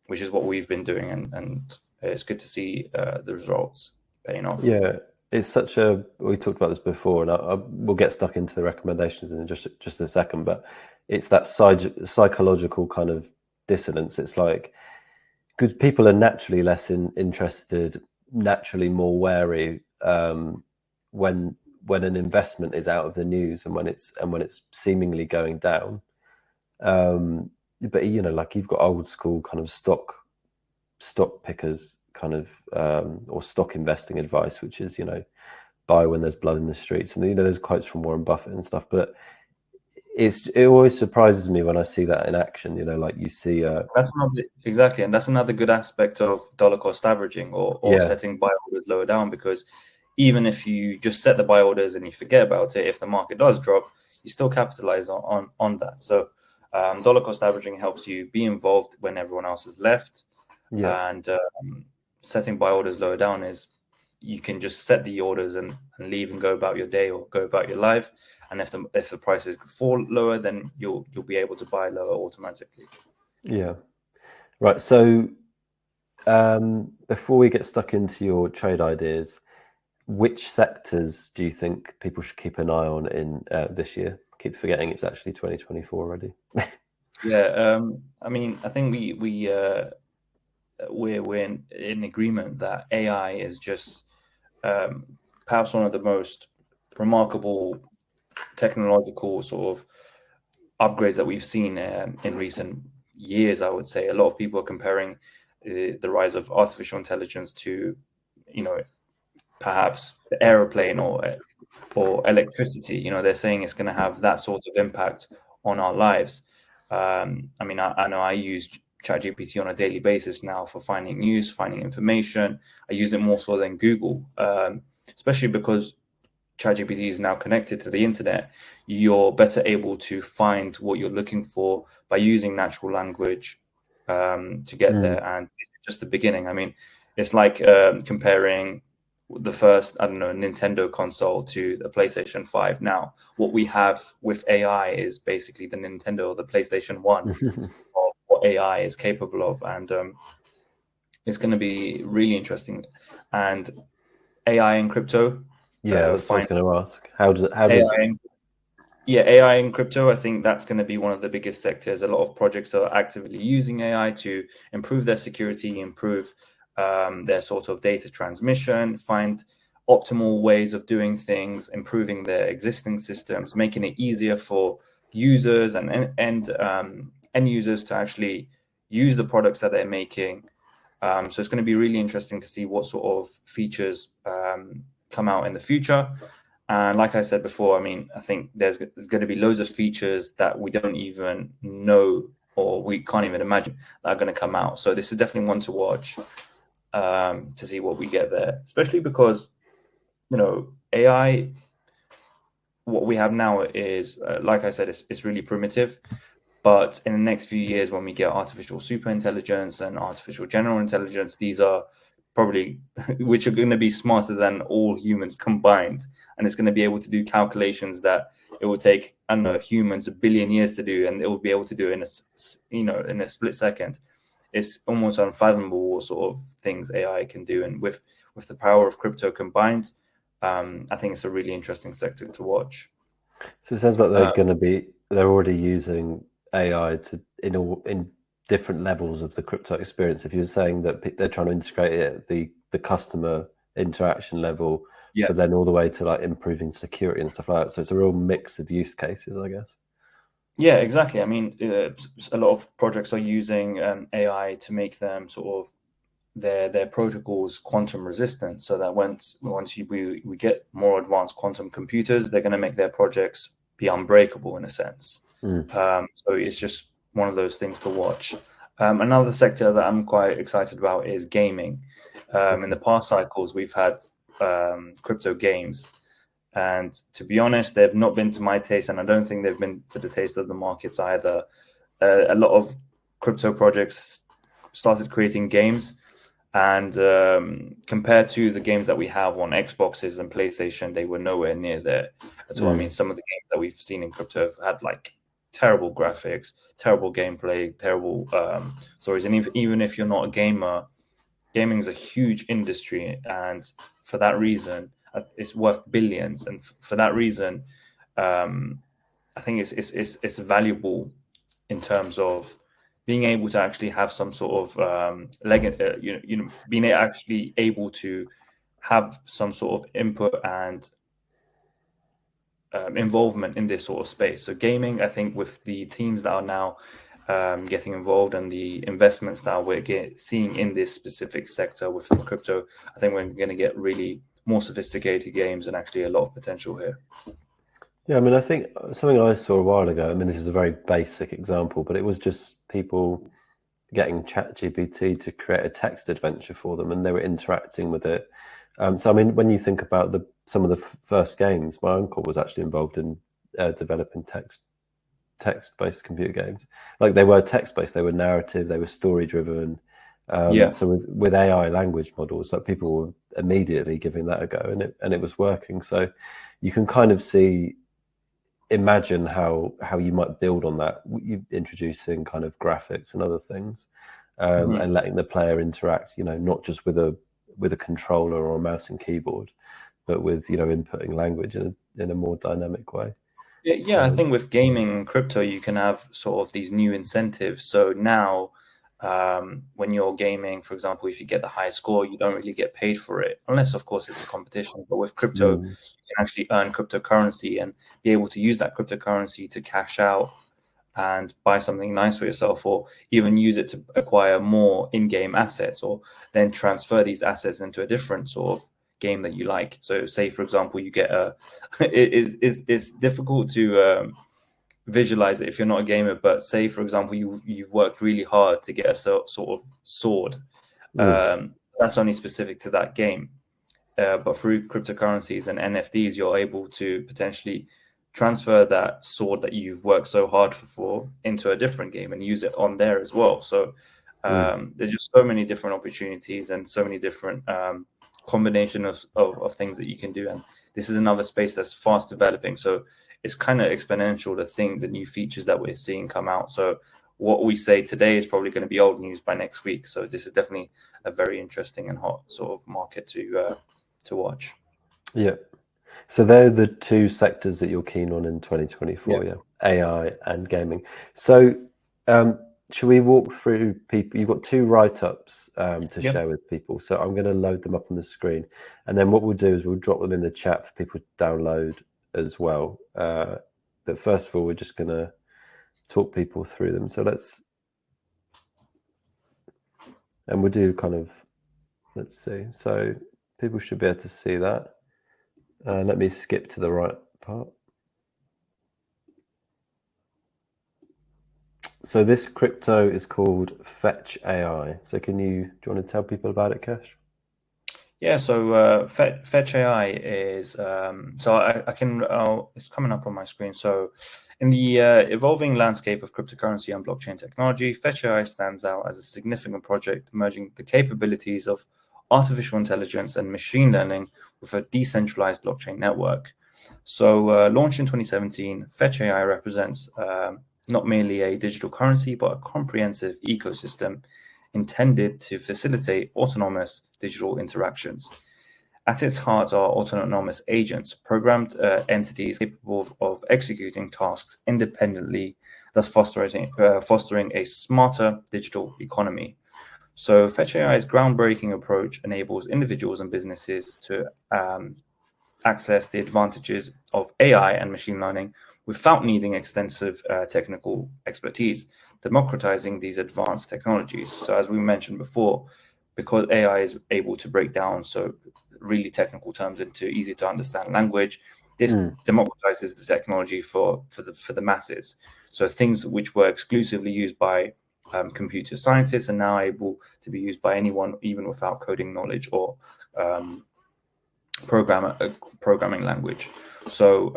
which is what we've been doing, and it's good to see the results paying off. Yeah, it's we talked about this before, and we'll get stuck into the recommendations in just a second, but it's that psychological kind of dissonance. It's like, good people are naturally less interested, naturally more wary when an investment is out of the news and when it's seemingly going down. But like, you've got old school kind of stock pickers kind of or stock investing advice, which is buy when there's blood in the streets, and there's quotes from Warren Buffett and stuff, but it always surprises me when I see that in action. Like, you see exactly, and that's another good aspect of dollar cost averaging or setting buy orders lower down, because even if you just set the buy orders and you forget about it, if the market does drop, you still capitalize on that. So dollar cost averaging helps you be involved when everyone else has left. And setting buy orders lower down is, you can just set the orders and leave and go about your day or go about your life. And if the prices fall lower, then you'll be able to buy lower automatically. Yeah, right. So before we get stuck into your trade ideas, which sectors do you think people should keep an eye on in this year? Keep forgetting it's actually 2024 already. Yeah, I mean, I think we're in agreement that AI is just perhaps one of the most remarkable technological sort of upgrades that we've seen in recent years. I would say a lot of people are comparing the rise of artificial intelligence to, perhaps the aeroplane or electricity. They're saying it's going to have that sort of impact on our lives. I mean, I know I use ChatGPT on a daily basis now for finding news, finding information. I use it more so than Google, especially because ChatGPT is now connected to the internet. You're better able to find what you're looking for by using natural language to get there. And it's just the beginning. I mean, it's like comparing the first, Nintendo console to the PlayStation 5. Now, what we have with AI is basically the Nintendo or the PlayStation 1 of what AI is capable of. And it's going to be really interesting. And AI and crypto. Yeah, that's what I was going to ask. How does AI and crypto, I think that's going to be one of the biggest sectors. A lot of projects are actively using AI to improve their security, improve their sort of data transmission, find optimal ways of doing things, improving their existing systems, making it easier for users and end users to actually use the products that they're making. So it's going to be really interesting to see what sort of features come out in the future. And like I said before, I mean, I think there's going to be loads of features that we don't even know or we can't even imagine that are going to come out. So this is definitely one to watch to see what we get there, especially because, AI, what we have now is, like I said, it's really primitive. But in the next few years, when we get artificial super intelligence and artificial general intelligence, these are probably which are going to be smarter than all humans combined, and it's going to be able to do calculations that it will take, I don't know, humans a billion years to do, and it will be able to do in a split second. It's almost unfathomable what sort of things AI can do, and with the power of crypto combined, I think it's a really interesting sector to watch. So it sounds like they're already using AI in different levels of the crypto experience. If you're saying that they're trying to integrate it at the customer interaction level, but then all the way to like improving security and stuff like that. So it's a real mix of use cases, I guess. Yeah, exactly. I mean, a lot of projects are using AI to make them sort of their protocols quantum resistant, so that once we get more advanced quantum computers, they're going to make their projects be unbreakable in a sense. So it's just one of those things to watch. Another sector that I'm quite excited about is gaming. In the past cycles, we've had crypto games, and to be honest, they've not been to my taste, and I don't think they've been to the taste of the markets either. A lot of crypto projects started creating games, and compared to the games that we have on Xboxes and PlayStation, they were nowhere near there. So I mean, some of the games that we've seen in crypto have had like terrible graphics, terrible gameplay, terrible stories. And even if you're not a gamer, gaming is a huge industry, and for that reason, it's worth billions. And for that reason, I think it's valuable in terms of being able to actually have some sort of being actually able to have some sort of input and involvement in this sort of space. So gaming, I think, with the teams that are now getting involved and the investments that we're seeing in this specific sector within crypto, I think we're going to get really more sophisticated games and actually a lot of potential here. Yeah, I mean, I think something I saw a while ago, I mean, this is a very basic example, but it was just people getting ChatGPT to create a text adventure for them, and they were interacting with it. So, I mean, when you think about some of the first games, my uncle was actually involved in developing text-based computer games. Like, they were text-based, they were narrative, they were story-driven. So with AI language models, like, people were immediately giving that a go, and it was working. So you can kind of imagine how you might build on that, you introducing kind of graphics and other things, and letting the player interact, not just with a controller or a mouse and keyboard, but with inputting language in a more dynamic way. I think with gaming and crypto, you can have sort of these new incentives. So now when you're gaming, for example, if you get the high score, you don't really get paid for it, unless of course it's a competition. But with crypto, you can actually earn cryptocurrency and be able to use that cryptocurrency to cash out and buy something nice for yourself, or even use it to acquire more in-game assets, or then transfer these assets into a different sort of game that you like. So say, for example, you get it's difficult to visualize it if you're not a gamer, but say, for example, you've worked really hard to get a sort of sword. That's only specific to that game, but through cryptocurrencies and NFTs, you're able to potentially transfer that sword that you've worked so hard for into a different game and use it on there as well. So there's just so many different opportunities and so many different combination of things that you can do, and this is another space that's fast developing. So it's kind of exponential, the new features that we're seeing come out. So what we say today is probably going to be old news by next week. So this is definitely a very interesting and hot sort of market to watch. Yeah. So they're the two sectors that you're keen on in 2024, yeah? AI and gaming. So should we walk through people? You've got two write-ups to share with people. So I'm going to load them up on the screen. And then what we'll do is we'll drop them in the chat for people to download as well. But first of all, we're just going to talk people through them. So and we'll do kind of, let's see. So people should be able to see that. Let me skip to the right part. So this crypto is called Fetch AI. So do you want to tell people about it, Kesh? Yeah, so Fetch AI is, it's coming up on my screen. So in the evolving landscape of cryptocurrency and blockchain technology, Fetch AI stands out as a significant project merging the capabilities of artificial intelligence and machine learning with a decentralized blockchain network. So launched in 2017, Fetch AI represents not merely a digital currency, but a comprehensive ecosystem intended to facilitate autonomous digital interactions. At its heart are autonomous agents, programmed entities capable of executing tasks independently, thus fostering a smarter digital economy. So Fetch AI's groundbreaking approach enables individuals and businesses to access the advantages of AI and machine learning without needing extensive technical expertise, democratizing these advanced technologies. So as we mentioned before, because AI is able to break down so really technical terms into easy to understand language. This democratizes the technology for the masses. So things which were exclusively used by computer scientists are now able to be used by anyone, even without coding knowledge or programming language. So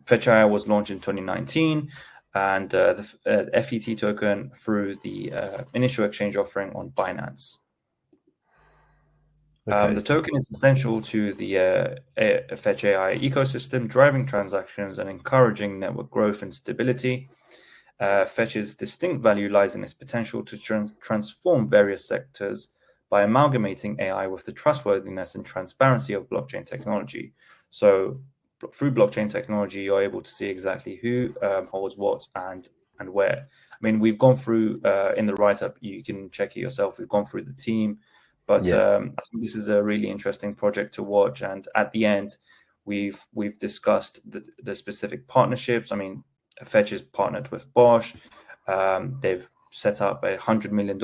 Fetch AI was launched in 2019, and the FET token through the initial exchange offering on Binance. Okay. The token is essential to the Fetch AI ecosystem, driving transactions and encouraging network growth and stability. Fetch's distinct value lies in its potential to transform various sectors by amalgamating AI with the trustworthiness and transparency of blockchain technology. So through blockchain technology, you're able to see exactly who holds what and where. I mean, we've gone through in the write-up, you can check it yourself. We've gone through the team, but I think this is a really interesting project to watch. And at the end, we've discussed the specific partnerships. I mean, Fetch is partnered with Bosch. They've set up $100 million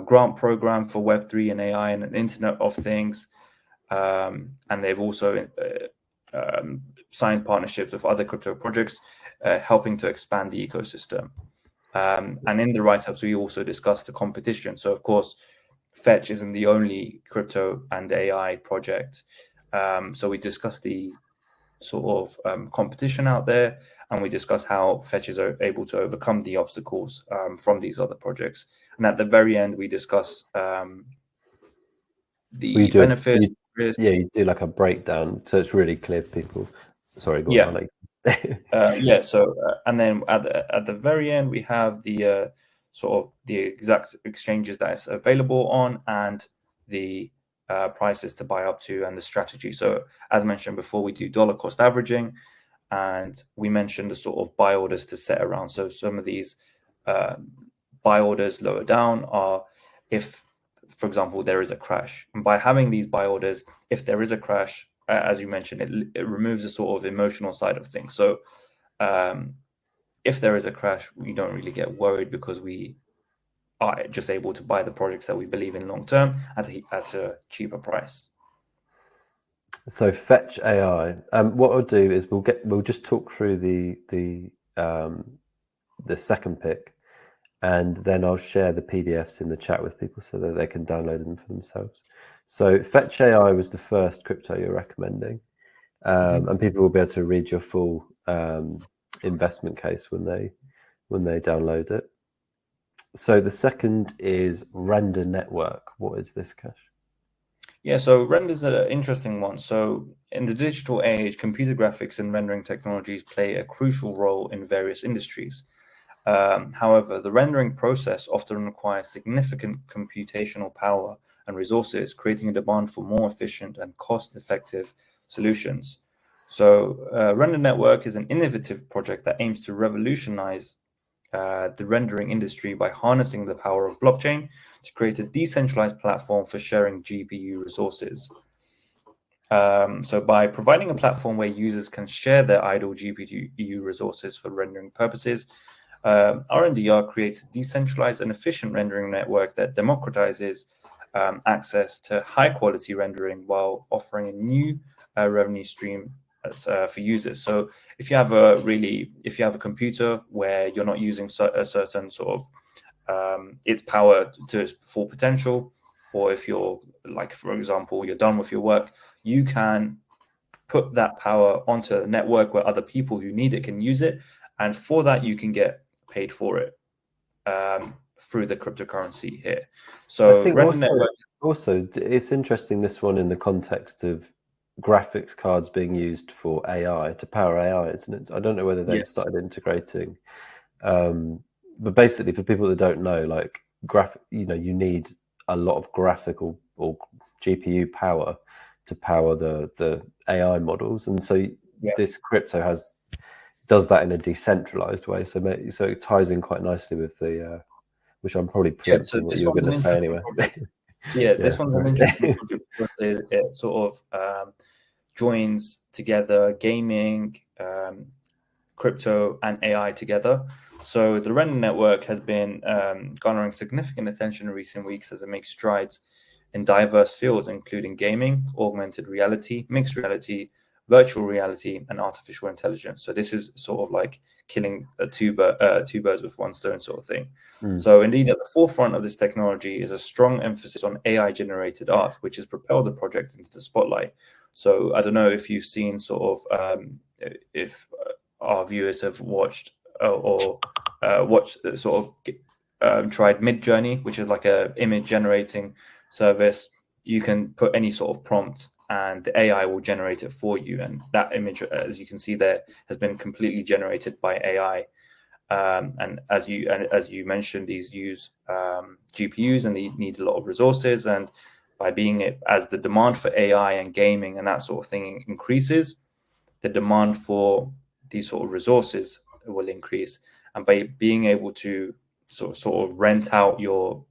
grant program for Web3 and AI and an Internet of Things. And they've also signed partnerships with other crypto projects, helping to expand the ecosystem. And in the write-ups, we also discussed the competition. So, of course, Fetch isn't the only crypto and AI project. So we discussed the sort of competition out there, and we discussed how Fetch is able to overcome the obstacles from these other projects. And at the very end, we discuss the benefit. You do like a breakdown, so it's really clear for people. Sorry, go on. So and then at the very end, we have the sort of the exact exchanges that is available on and the prices to buy up to and the strategy. So as mentioned before, we do dollar cost averaging, and we mentioned the sort of buy orders to set around. So some of these buy orders lower down are if, for example, there is a crash. And by having these buy orders, if there is a crash, as you mentioned, it removes the sort of emotional side of things. So if there is a crash, we don't really get worried because we are just able to buy the projects that we believe in long term at a cheaper price. So Fetch AI. What I'll do is we'll just talk through the second pick, and then I'll share the PDFs in the chat with people so that they can download them for themselves. So Fetch AI was the first crypto you're recommending, and people will be able to read your full investment case when they download it. So the second is Render Network. What is this, Cash? Yeah, so Render is an interesting one. So in the digital age, computer graphics and rendering technologies play a crucial role in various industries. However, the rendering process often requires significant computational power and resources, creating a demand for more efficient and cost-effective solutions. So Render Network is an innovative project that aims to revolutionize the rendering industry by harnessing the power of blockchain to create a decentralized platform for sharing GPU resources. So by providing a platform where users can share their idle GPU resources for rendering purposes, RNDR creates a decentralized and efficient rendering network that democratizes access to high-quality rendering while offering a new revenue stream for users. So if you have a computer where you're not using a certain sort of its power to its full potential, or if you're, like, for example, you're done with your work, you can put that power onto a network where other people who need it can use it, and for that you can get paid for it through the cryptocurrency here. So I think Render Network. Also, it's interesting, this one in the context of graphics cards being used for AI, to power AI, isn't it? I don't know whether they've started integrating, but basically, for people that don't know, like you need a lot of graphical or GPU power to power the AI models, and so this crypto does that in a decentralized way. So it ties in quite nicely with the which I'm probably preempting what you were going to say anyway. This one's an interesting project because it sort of joins together gaming, crypto, and AI together. So the render network has been garnering significant attention in recent weeks as it makes strides in diverse fields, including gaming, augmented reality, mixed reality, virtual reality, and artificial intelligence. So this is sort of like killing two birds with one stone sort of thing. So indeed, at the forefront of this technology is a strong emphasis on AI-generated art, which has propelled the project into the spotlight. So I don't know if you've seen sort of if our viewers have watched or watched sort of tried Midjourney, which is like a image generating service. You can put any sort of prompt and the AI will generate it for you. And that image, as you can see there, has been completely generated by AI. And as you mentioned, these use GPUs and they need a lot of resources. And by as the demand for AI and gaming and that sort of thing increases, the demand for these sort of resources will increase. And by being able to sort of rent out your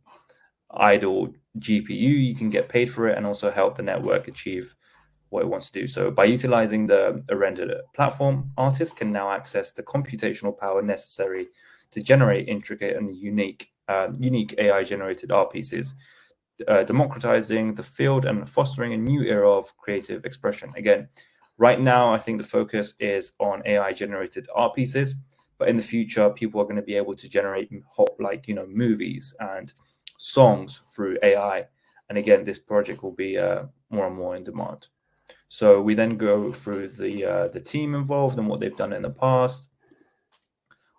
idle GPU, you can get paid for it and also help the network achieve what it wants to do. So by utilizing the Render platform, artists can now access the computational power necessary to generate intricate and unique AI-generated art pieces, democratizing the field and fostering a new era of creative expression. Again, right now, I think the focus is on AI-generated art pieces, but in the future, people are going to be able to generate movies and songs through AI. And again, this project will be more and more in demand. So we then go through the team involved and what they've done in the past.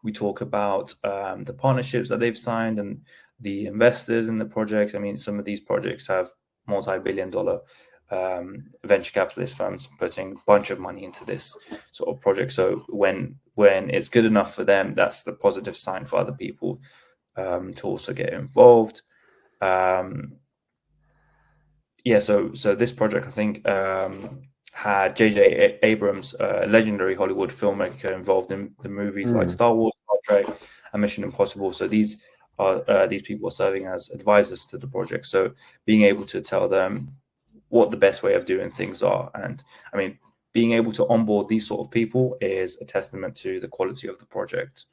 We talk about the partnerships that they've signed and the investors in the project. I mean, some of these projects have multi-billion-dollar venture capitalist firms putting a bunch of money into this sort of project. So when it's good enough for them, that's the positive sign for other people to also get involved. So this project, I think, had J.J. Abrams, a legendary Hollywood filmmaker, involved in the movies like Star Wars, Star Trek, and Mission Impossible. So these people are serving as advisors to the project. So being able to tell them what the best way of doing things are, and I mean, being able to onboard these sort of people is a testament to the quality of the project.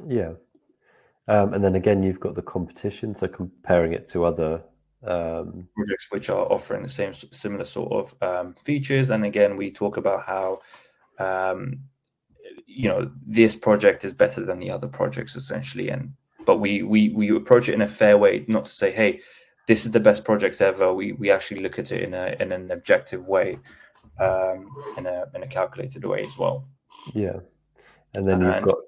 Yeah. And then again, you've got the competition. So comparing it to other projects which are offering the similar sort of features. And again, we talk about how this project is better than the other projects essentially. But we approach it in a fair way, not to say, hey, this is the best project ever. We actually look at it in an objective way, in a calculated way as well. Yeah. And then you've got,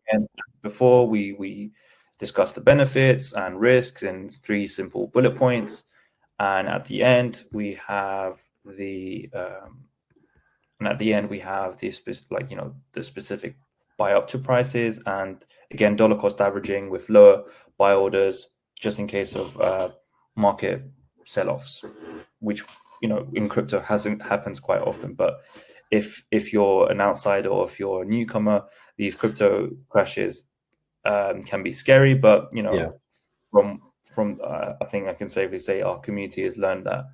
before we discuss the benefits and risks in 3 simple bullet points. And at the end, we have the specific buy up to prices, and again, dollar cost averaging with lower buy orders just in case of market sell-offs, which in crypto happens quite often. But if you're an outsider or if you're a newcomer, these crypto crashes can be scary. But from I think I can safely say our community has learned that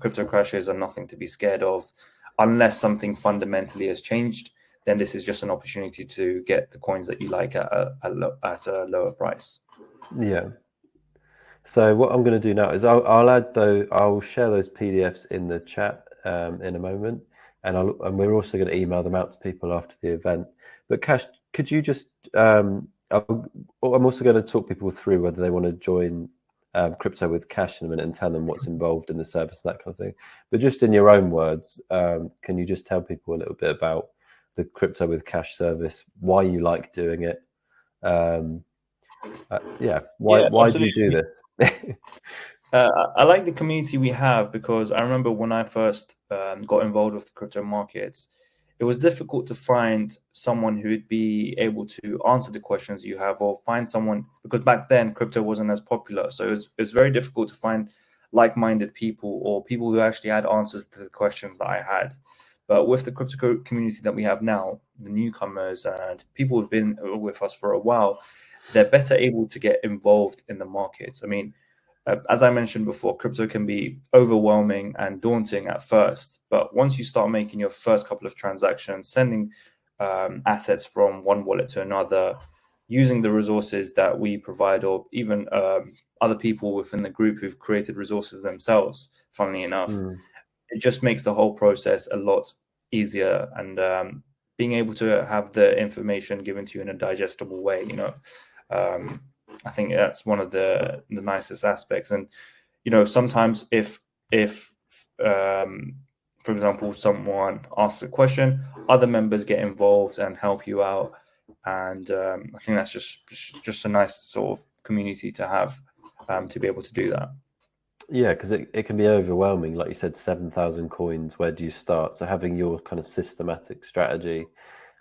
crypto crashes are nothing to be scared of, unless something fundamentally has changed. Then this is just an opportunity to get the coins that you like at a lower price. Yeah. So what I'm going to do now is I'll share those PDFs in the chat in a moment, and we're also going to email them out to people after the event. But Cash, could you just I'm also going to talk people through whether they want to join Crypto with Cash in a minute and tell them what's involved in the service, that kind of thing. But just in your own words, can you just tell people a little bit about the Crypto with Cash service, why you like doing it? Why do you do this? I like the community we have, because I remember when I first got involved with the crypto markets, it was difficult to find someone who would be able to answer the questions you have, or find someone, because back then crypto wasn't as popular. So it was very difficult to find like-minded people or people who actually had answers to the questions that I had. But with the crypto community that we have now, the newcomers and people who've been with us for a while, they're better able to get involved in the markets. I mean, as I mentioned before, crypto can be overwhelming and daunting at first. But once you start making your first couple of transactions, sending assets from one wallet to another, using the resources that we provide, or even other people within the group who've created resources themselves, funnily enough, it just makes the whole process a lot easier, and being able to have the information given to you in a digestible way, I think that's one of the nicest aspects. And sometimes if for example someone asks a question, other members get involved and help you out, and I think that's just a nice sort of community to have, to be able to do that. Yeah, because it can be overwhelming. Like you said, 7,000 coins, where do you start? So having your kind of systematic strategy,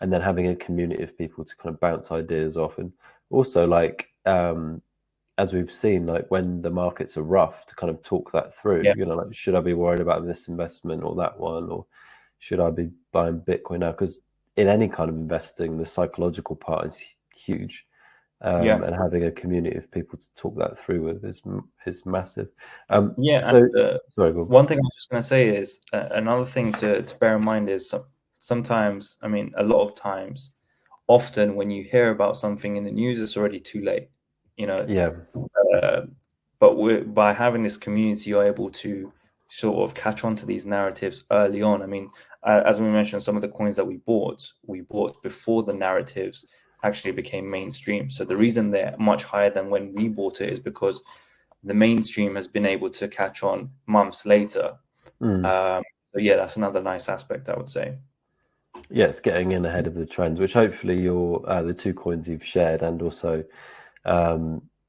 and then having a community of people to kind of bounce ideas off. And also, like, as we've seen, like when the markets are rough, to kind of talk that through, like, should I be worried about this investment or that one? Or should I be buying Bitcoin now? Because in any kind of investing, the psychological part is huge. And having a community of people to talk that through with is massive. Sorry, one thing I was just going to say is another thing to bear in mind is sometimes, I mean, a lot of times, often when you hear about something in the news, it's already too late, but by having this community, you're able to sort of catch on to these narratives early on. I mean, as we mentioned, some of the coins that we bought before the narratives actually became mainstream. So the reason they're much higher than when we bought it is because the mainstream has been able to catch on months later. So that's another nice aspect, I would say. Yeah, it's getting in ahead of the trends, which hopefully the two coins you've shared, and also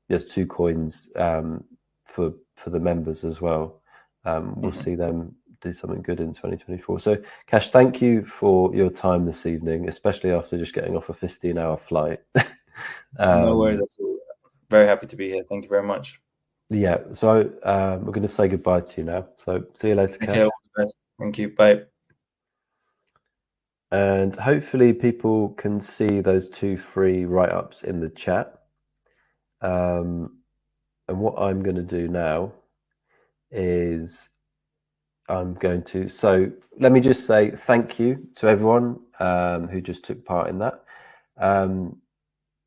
there's two coins for the members as well. We'll see them do something good in 2024. So Cash, thank you for your time this evening, especially after just getting off a 15-hour flight. No worries at all. Very happy to be here. Thank you very much. Yeah, so we're going to say goodbye to you now. So see you later, Cash. Okay, all the best. Thank you. Bye. And hopefully people can see those two free write-ups in the chat. And what I'm going to do now is so let me just say thank you to everyone who just took part in that.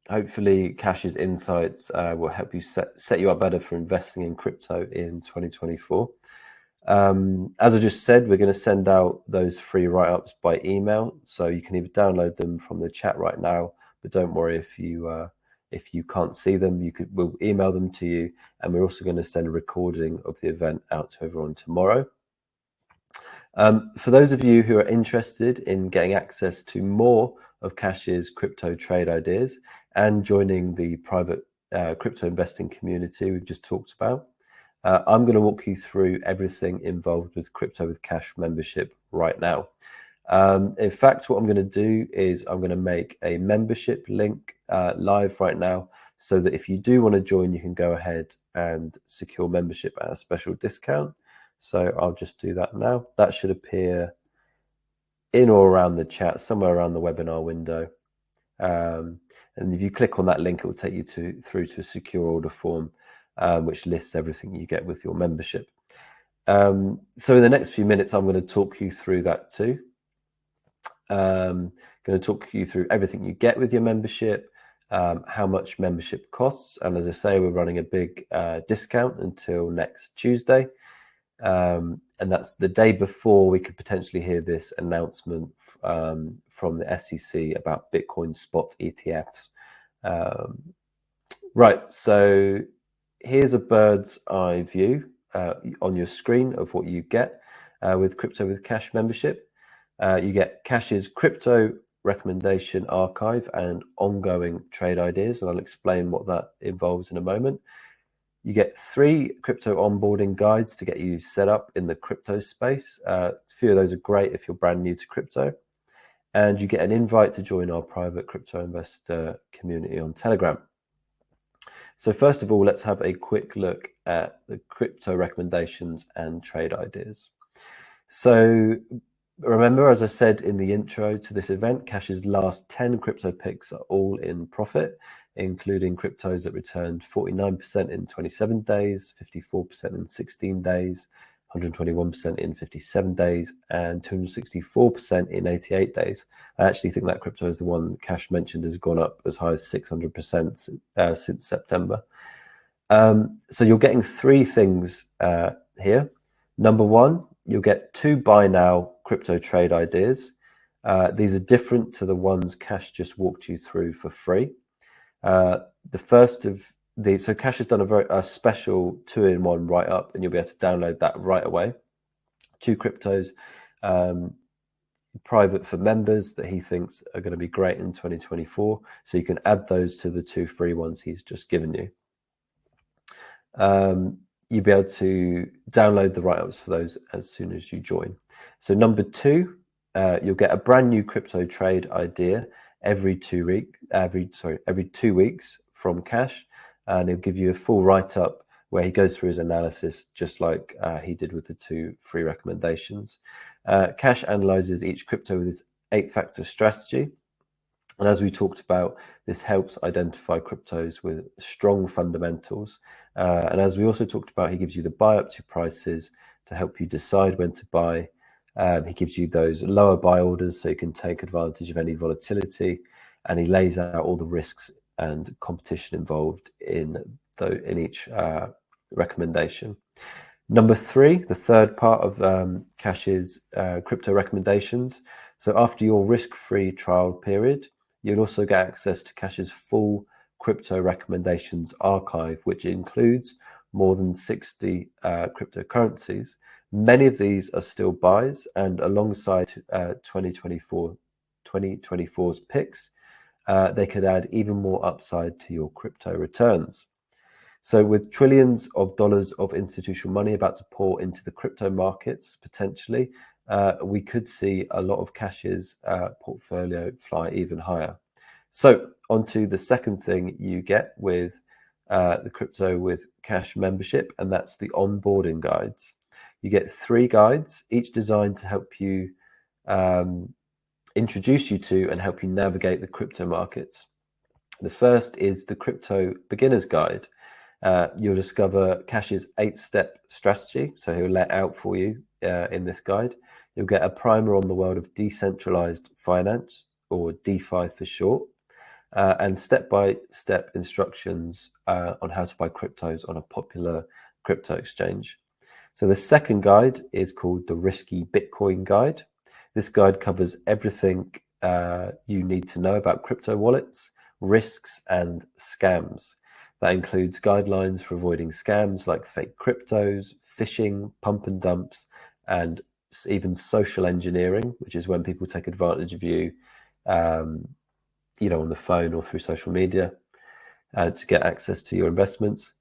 Hopefully Cash's insights will help you set you up better for investing in crypto in 2024. As I just said, we're going to send out those free write-ups by email, so you can either download them from the chat right now, but don't worry if you can't see them, we'll email them to you, and we're also going to send a recording of the event out to everyone tomorrow. For those of you who are interested in getting access to more of Cash's crypto trade ideas and joining the private crypto investing community we've just talked about, I'm going to walk you through everything involved with Crypto with Cash membership right now. In fact, what I'm going to do is I'm going to make a membership link live right now, so that if you do want to join, you can go ahead and secure membership at a special discount. So I'll just do that now. That should appear in or around the chat, somewhere around the webinar window. And if you click on that link, it will take you through to a secure order form, which lists everything you get with your membership. So in the next few minutes, I'm going to talk you through that too. Going to talk you through everything you get with your membership, how much membership costs. And as I say, we're running a big discount until next Tuesday. And that's the day before we could potentially hear this announcement from the SEC about Bitcoin spot ETFs. Right, so here's a bird's eye view on your screen of what you get with Crypto with Cash membership. You get Cash's crypto recommendation archive and ongoing trade ideas, and I'll explain what that involves in a moment. You get 3 crypto onboarding guides to get you set up in the crypto space. A few of those are great if you're brand new to crypto. And you get an invite to join our private crypto investor community on Telegram. So first of all, let's have a quick look at the crypto recommendations and trade ideas. So remember, as I said in the intro to this event, Cash's last 10 crypto picks are all in profit, including cryptos that returned 49% in 27 days, 54% in 16 days, 121% in 57 days, and 264% in 88 days. I actually think that crypto is the one Cash mentioned has gone up as high as 600% since September. So you're getting three things here. Number one, you'll get 2 buy now crypto trade ideas. These are different to the ones Cash just walked you through for free. The first of these, so Cash has done a special 2-in-1 write-up, and you'll be able to download that right away. 2 cryptos, private for members, that he thinks are going to be great in 2024. So you can add those to the 2 free ones he's just given you. You'll be able to download the write-ups for those as soon as you join. So number 2, you'll get a brand new crypto trade idea every 2 weeks from Cash, and he'll give you a full write-up where he goes through his analysis, just like he did with the 2 free recommendations. Cash analyzes each crypto with his 8-factor strategy. And as we talked about, this helps identify cryptos with strong fundamentals. And as we also talked about, he gives you the buy up to prices to help you decide when to buy. He gives you those lower buy orders so you can take advantage of any volatility. And he lays out all the risks and competition involved in each recommendation. Number 3, the third part of Cash's crypto recommendations. So after your risk-free trial period, you'll also get access to Cash's full crypto recommendations archive, which includes more than 60 cryptocurrencies. Many of these are still buys, and alongside 2024's picks, they could add even more upside to your crypto returns. So with trillions of dollars of institutional money about to pour into the crypto markets, potentially, we could see a lot of Cash's portfolio fly even higher. So onto the second thing you get with the Crypto with Cash membership, and that's the onboarding guides. You get 3 guides, each designed to help you introduce you to and help you navigate the crypto markets. The first is the Crypto Beginner's Guide. You'll discover Cash's 8-step strategy, so he'll lay out for you in this guide. You'll get a primer on the world of decentralized finance, or DeFi for short, and step-by-step instructions on how to buy cryptos on a popular crypto exchange. So the second guide is called the Risky Bitcoin Guide. This guide covers everything you need to know about crypto wallets, risks, and scams. That includes guidelines for avoiding scams like fake cryptos, phishing, pump and dumps, and even social engineering, which is when people take advantage of you, on the phone or through social media to get access to your investments.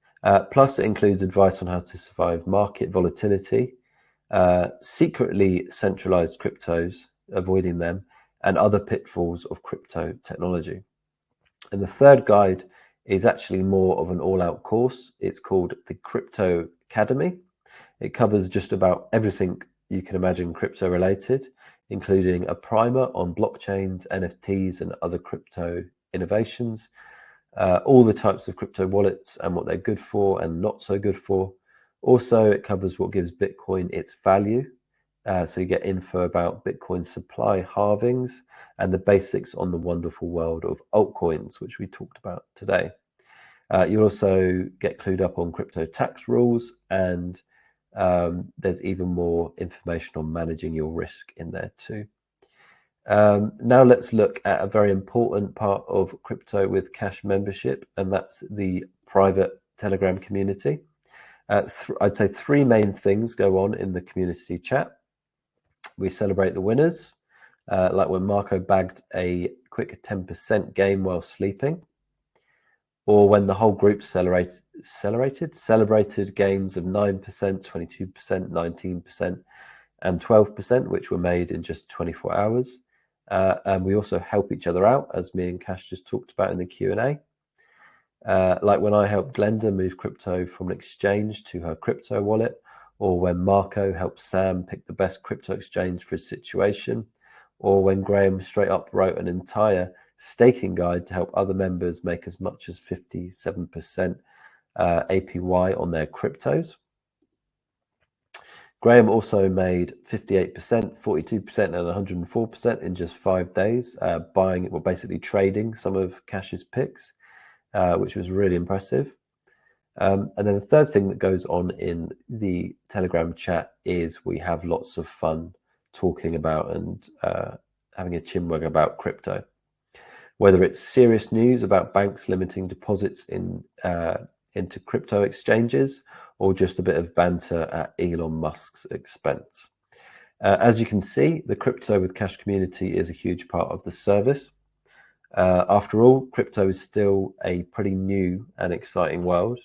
Plus, it includes advice on how to survive market volatility, secretly centralized cryptos, avoiding them, and other pitfalls of crypto technology. And the third guide is actually more of an all-out course. It's called the Crypto Academy. It covers just about everything you can imagine crypto related, including a primer on blockchains, NFTs, and other crypto innovations, all the types of crypto wallets and what they're good for and not so good for. Also, it covers what gives Bitcoin its value. So you get info about Bitcoin supply halvings and the basics on the wonderful world of altcoins, which we talked about today. You'll also get clued up on crypto tax rules, and there's even more information on managing your risk in there too. Now let's look at a very important part of Crypto with Cash membership, and that's the private Telegram community. I'd say 3 main things go on in the community chat. We celebrate the winners, like when Marco bagged a quick 10% gain while sleeping, or when the whole group celebrated gains of 9%, 22%, 19%, and 12%, which were made in just 24 hours. And we also help each other out, as me and Cash just talked about in the Q&A. Like when I helped Glenda move crypto from an exchange to her crypto wallet, or when Marco helped Sam pick the best crypto exchange for his situation, or when Graham straight up wrote an entire staking guide to help other members make as much as 57% APY on their cryptos. Graham also made 58%, 42%, and 104% in just 5 days, buying, well, basically trading some of Cash's picks, which was really impressive. And then the third thing that goes on in the Telegram chat is we have lots of fun talking about and having a chinwag about crypto. Whether it's serious news about banks limiting deposits into crypto exchanges, or just a bit of banter at Elon Musk's expense. As you can see, the Crypto with Cash community is a huge part of the service. After all, crypto is still a pretty new and exciting world,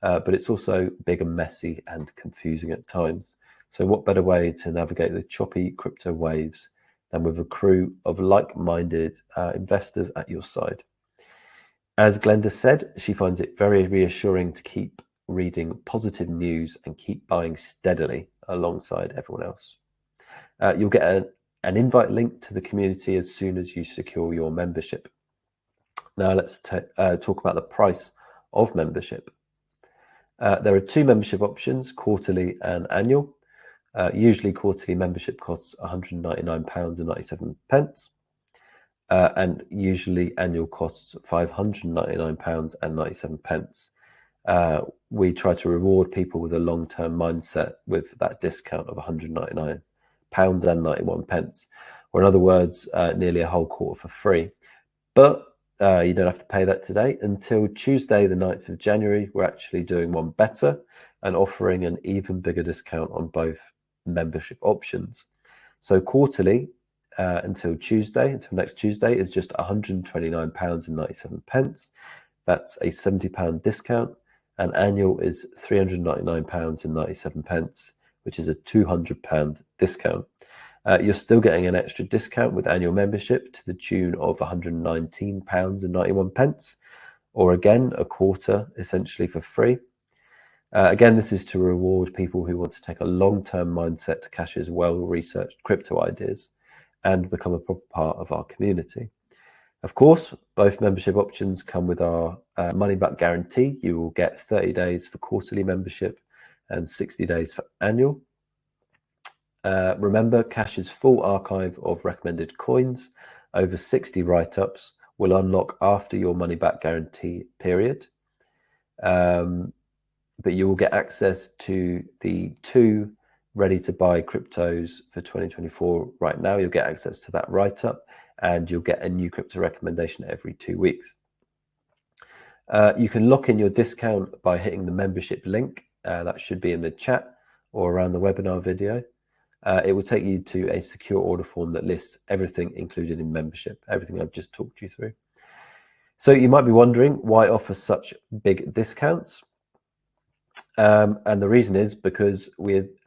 but it's also big and messy and confusing at times. So what better way to navigate the choppy crypto waves than with a crew of like-minded investors at your side? As Glenda said, she finds it very reassuring to keep reading positive news and keep buying steadily alongside everyone else. You'll get an invite link to the community as soon as you secure your membership. Now let's talk about the price of membership. There are two membership options, quarterly and annual. Usually quarterly membership costs £199.97, and usually annual costs £599.97. We try to reward people with a long-term mindset with that discount of £199.91, or in other words, nearly a whole quarter for free. But you don't have to pay that today. Until Tuesday, the 9th of January, we're actually doing one better and offering an even bigger discount on both membership options. So quarterly until next Tuesday is just £129.97. That's a £70 discount. And annual is £399.97, which is a £200 discount. You're still getting an extra discount with annual membership to the tune of £119.91, or again, a quarter essentially for free. Again, this is to reward people who want to take a long-term mindset to Cash's well-researched crypto ideas and become a proper part of our community. Of course, both membership options come with our money-back guarantee. You will get 30 days for quarterly membership and 60 days for annual. Remember, Cash's full archive of recommended coins, over 60 write-ups, will unlock after your money-back guarantee period. But you will get access to the 2 ready-to-buy cryptos for 2024 right now. You'll get access to that write-up, and you'll get a new crypto recommendation every 2 weeks. You can lock in your discount by hitting the membership link. That should be in the chat or around the webinar video. It will take you to a secure order form that lists everything included in membership, everything I've just talked you through. So you might be wondering why offer such big discounts. And the reason is because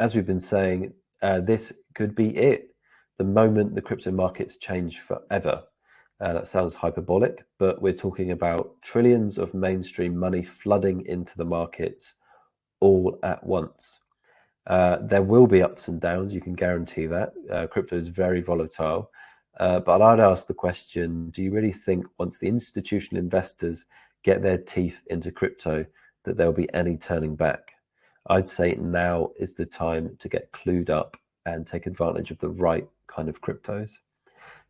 as we've been saying, this could be it. The moment the crypto markets change forever. That sounds hyperbolic, but we're talking about trillions of mainstream money flooding into the markets all at once. There will be ups and downs, you can guarantee that. Crypto is very volatile. But I'd ask the question, do you really think once the institutional investors get their teeth into crypto that there'll be any turning back? I'd say now is the time to get clued up and take advantage of the right kind of cryptos.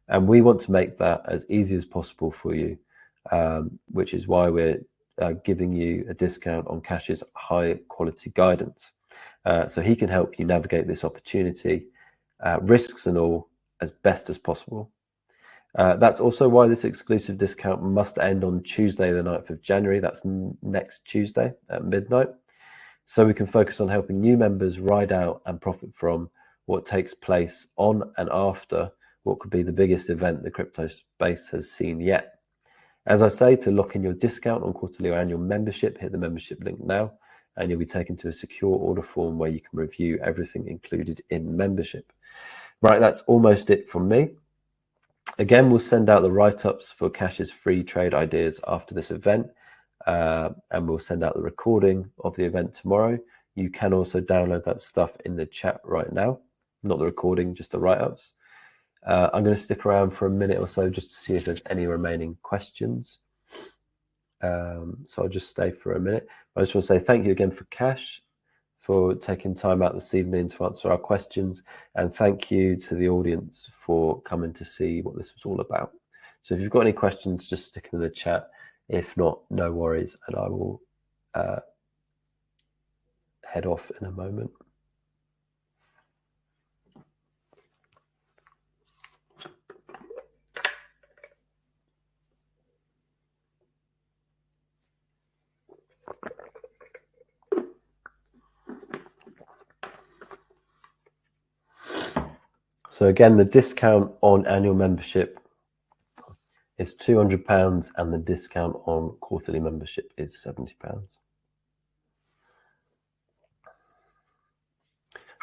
And we want to make that as easy as possible for you, which is why we're giving you a discount on Cash's high quality guidance. So he can help you navigate this opportunity, risks and all, as best as possible. That's also why this exclusive discount must end on Tuesday, the 9th of January. That's next Tuesday at midnight. So we can focus on helping new members ride out and profit from what takes place on and after what could be the biggest event the crypto space has seen yet. As I say, to lock in your discount on quarterly or annual membership, hit the membership link now, and you'll be taken to a secure order form where you can review everything included in membership. Right, that's almost it from me. Again, we'll send out the write-ups for Cash's free trade ideas after this event, and we'll send out the recording of the event tomorrow. You can also download that stuff in the chat right now. Not the recording, just the write-ups. I'm going to stick around for a minute or so just to see if there's any remaining questions. So I'll just stay for a minute. I just want to say thank you again for Cash for taking time out this evening to answer our questions. And thank you to the audience for coming to see what this was all about. So if you've got any questions, just stick them in the chat. If not, no worries. And I will head off in a moment. So again, the discount on annual membership is £200 and the discount on quarterly membership is £70.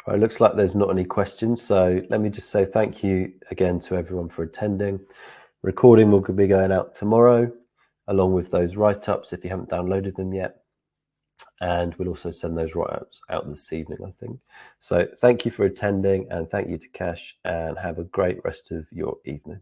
Right, it looks like there's not any questions. So let me just say thank you again to everyone for attending. Recording will be going out tomorrow, along with those write-ups if you haven't downloaded them yet. And we'll also send those write-ups out this evening, I think. So thank you for attending, and thank you to Cash, and have a great rest of your evening.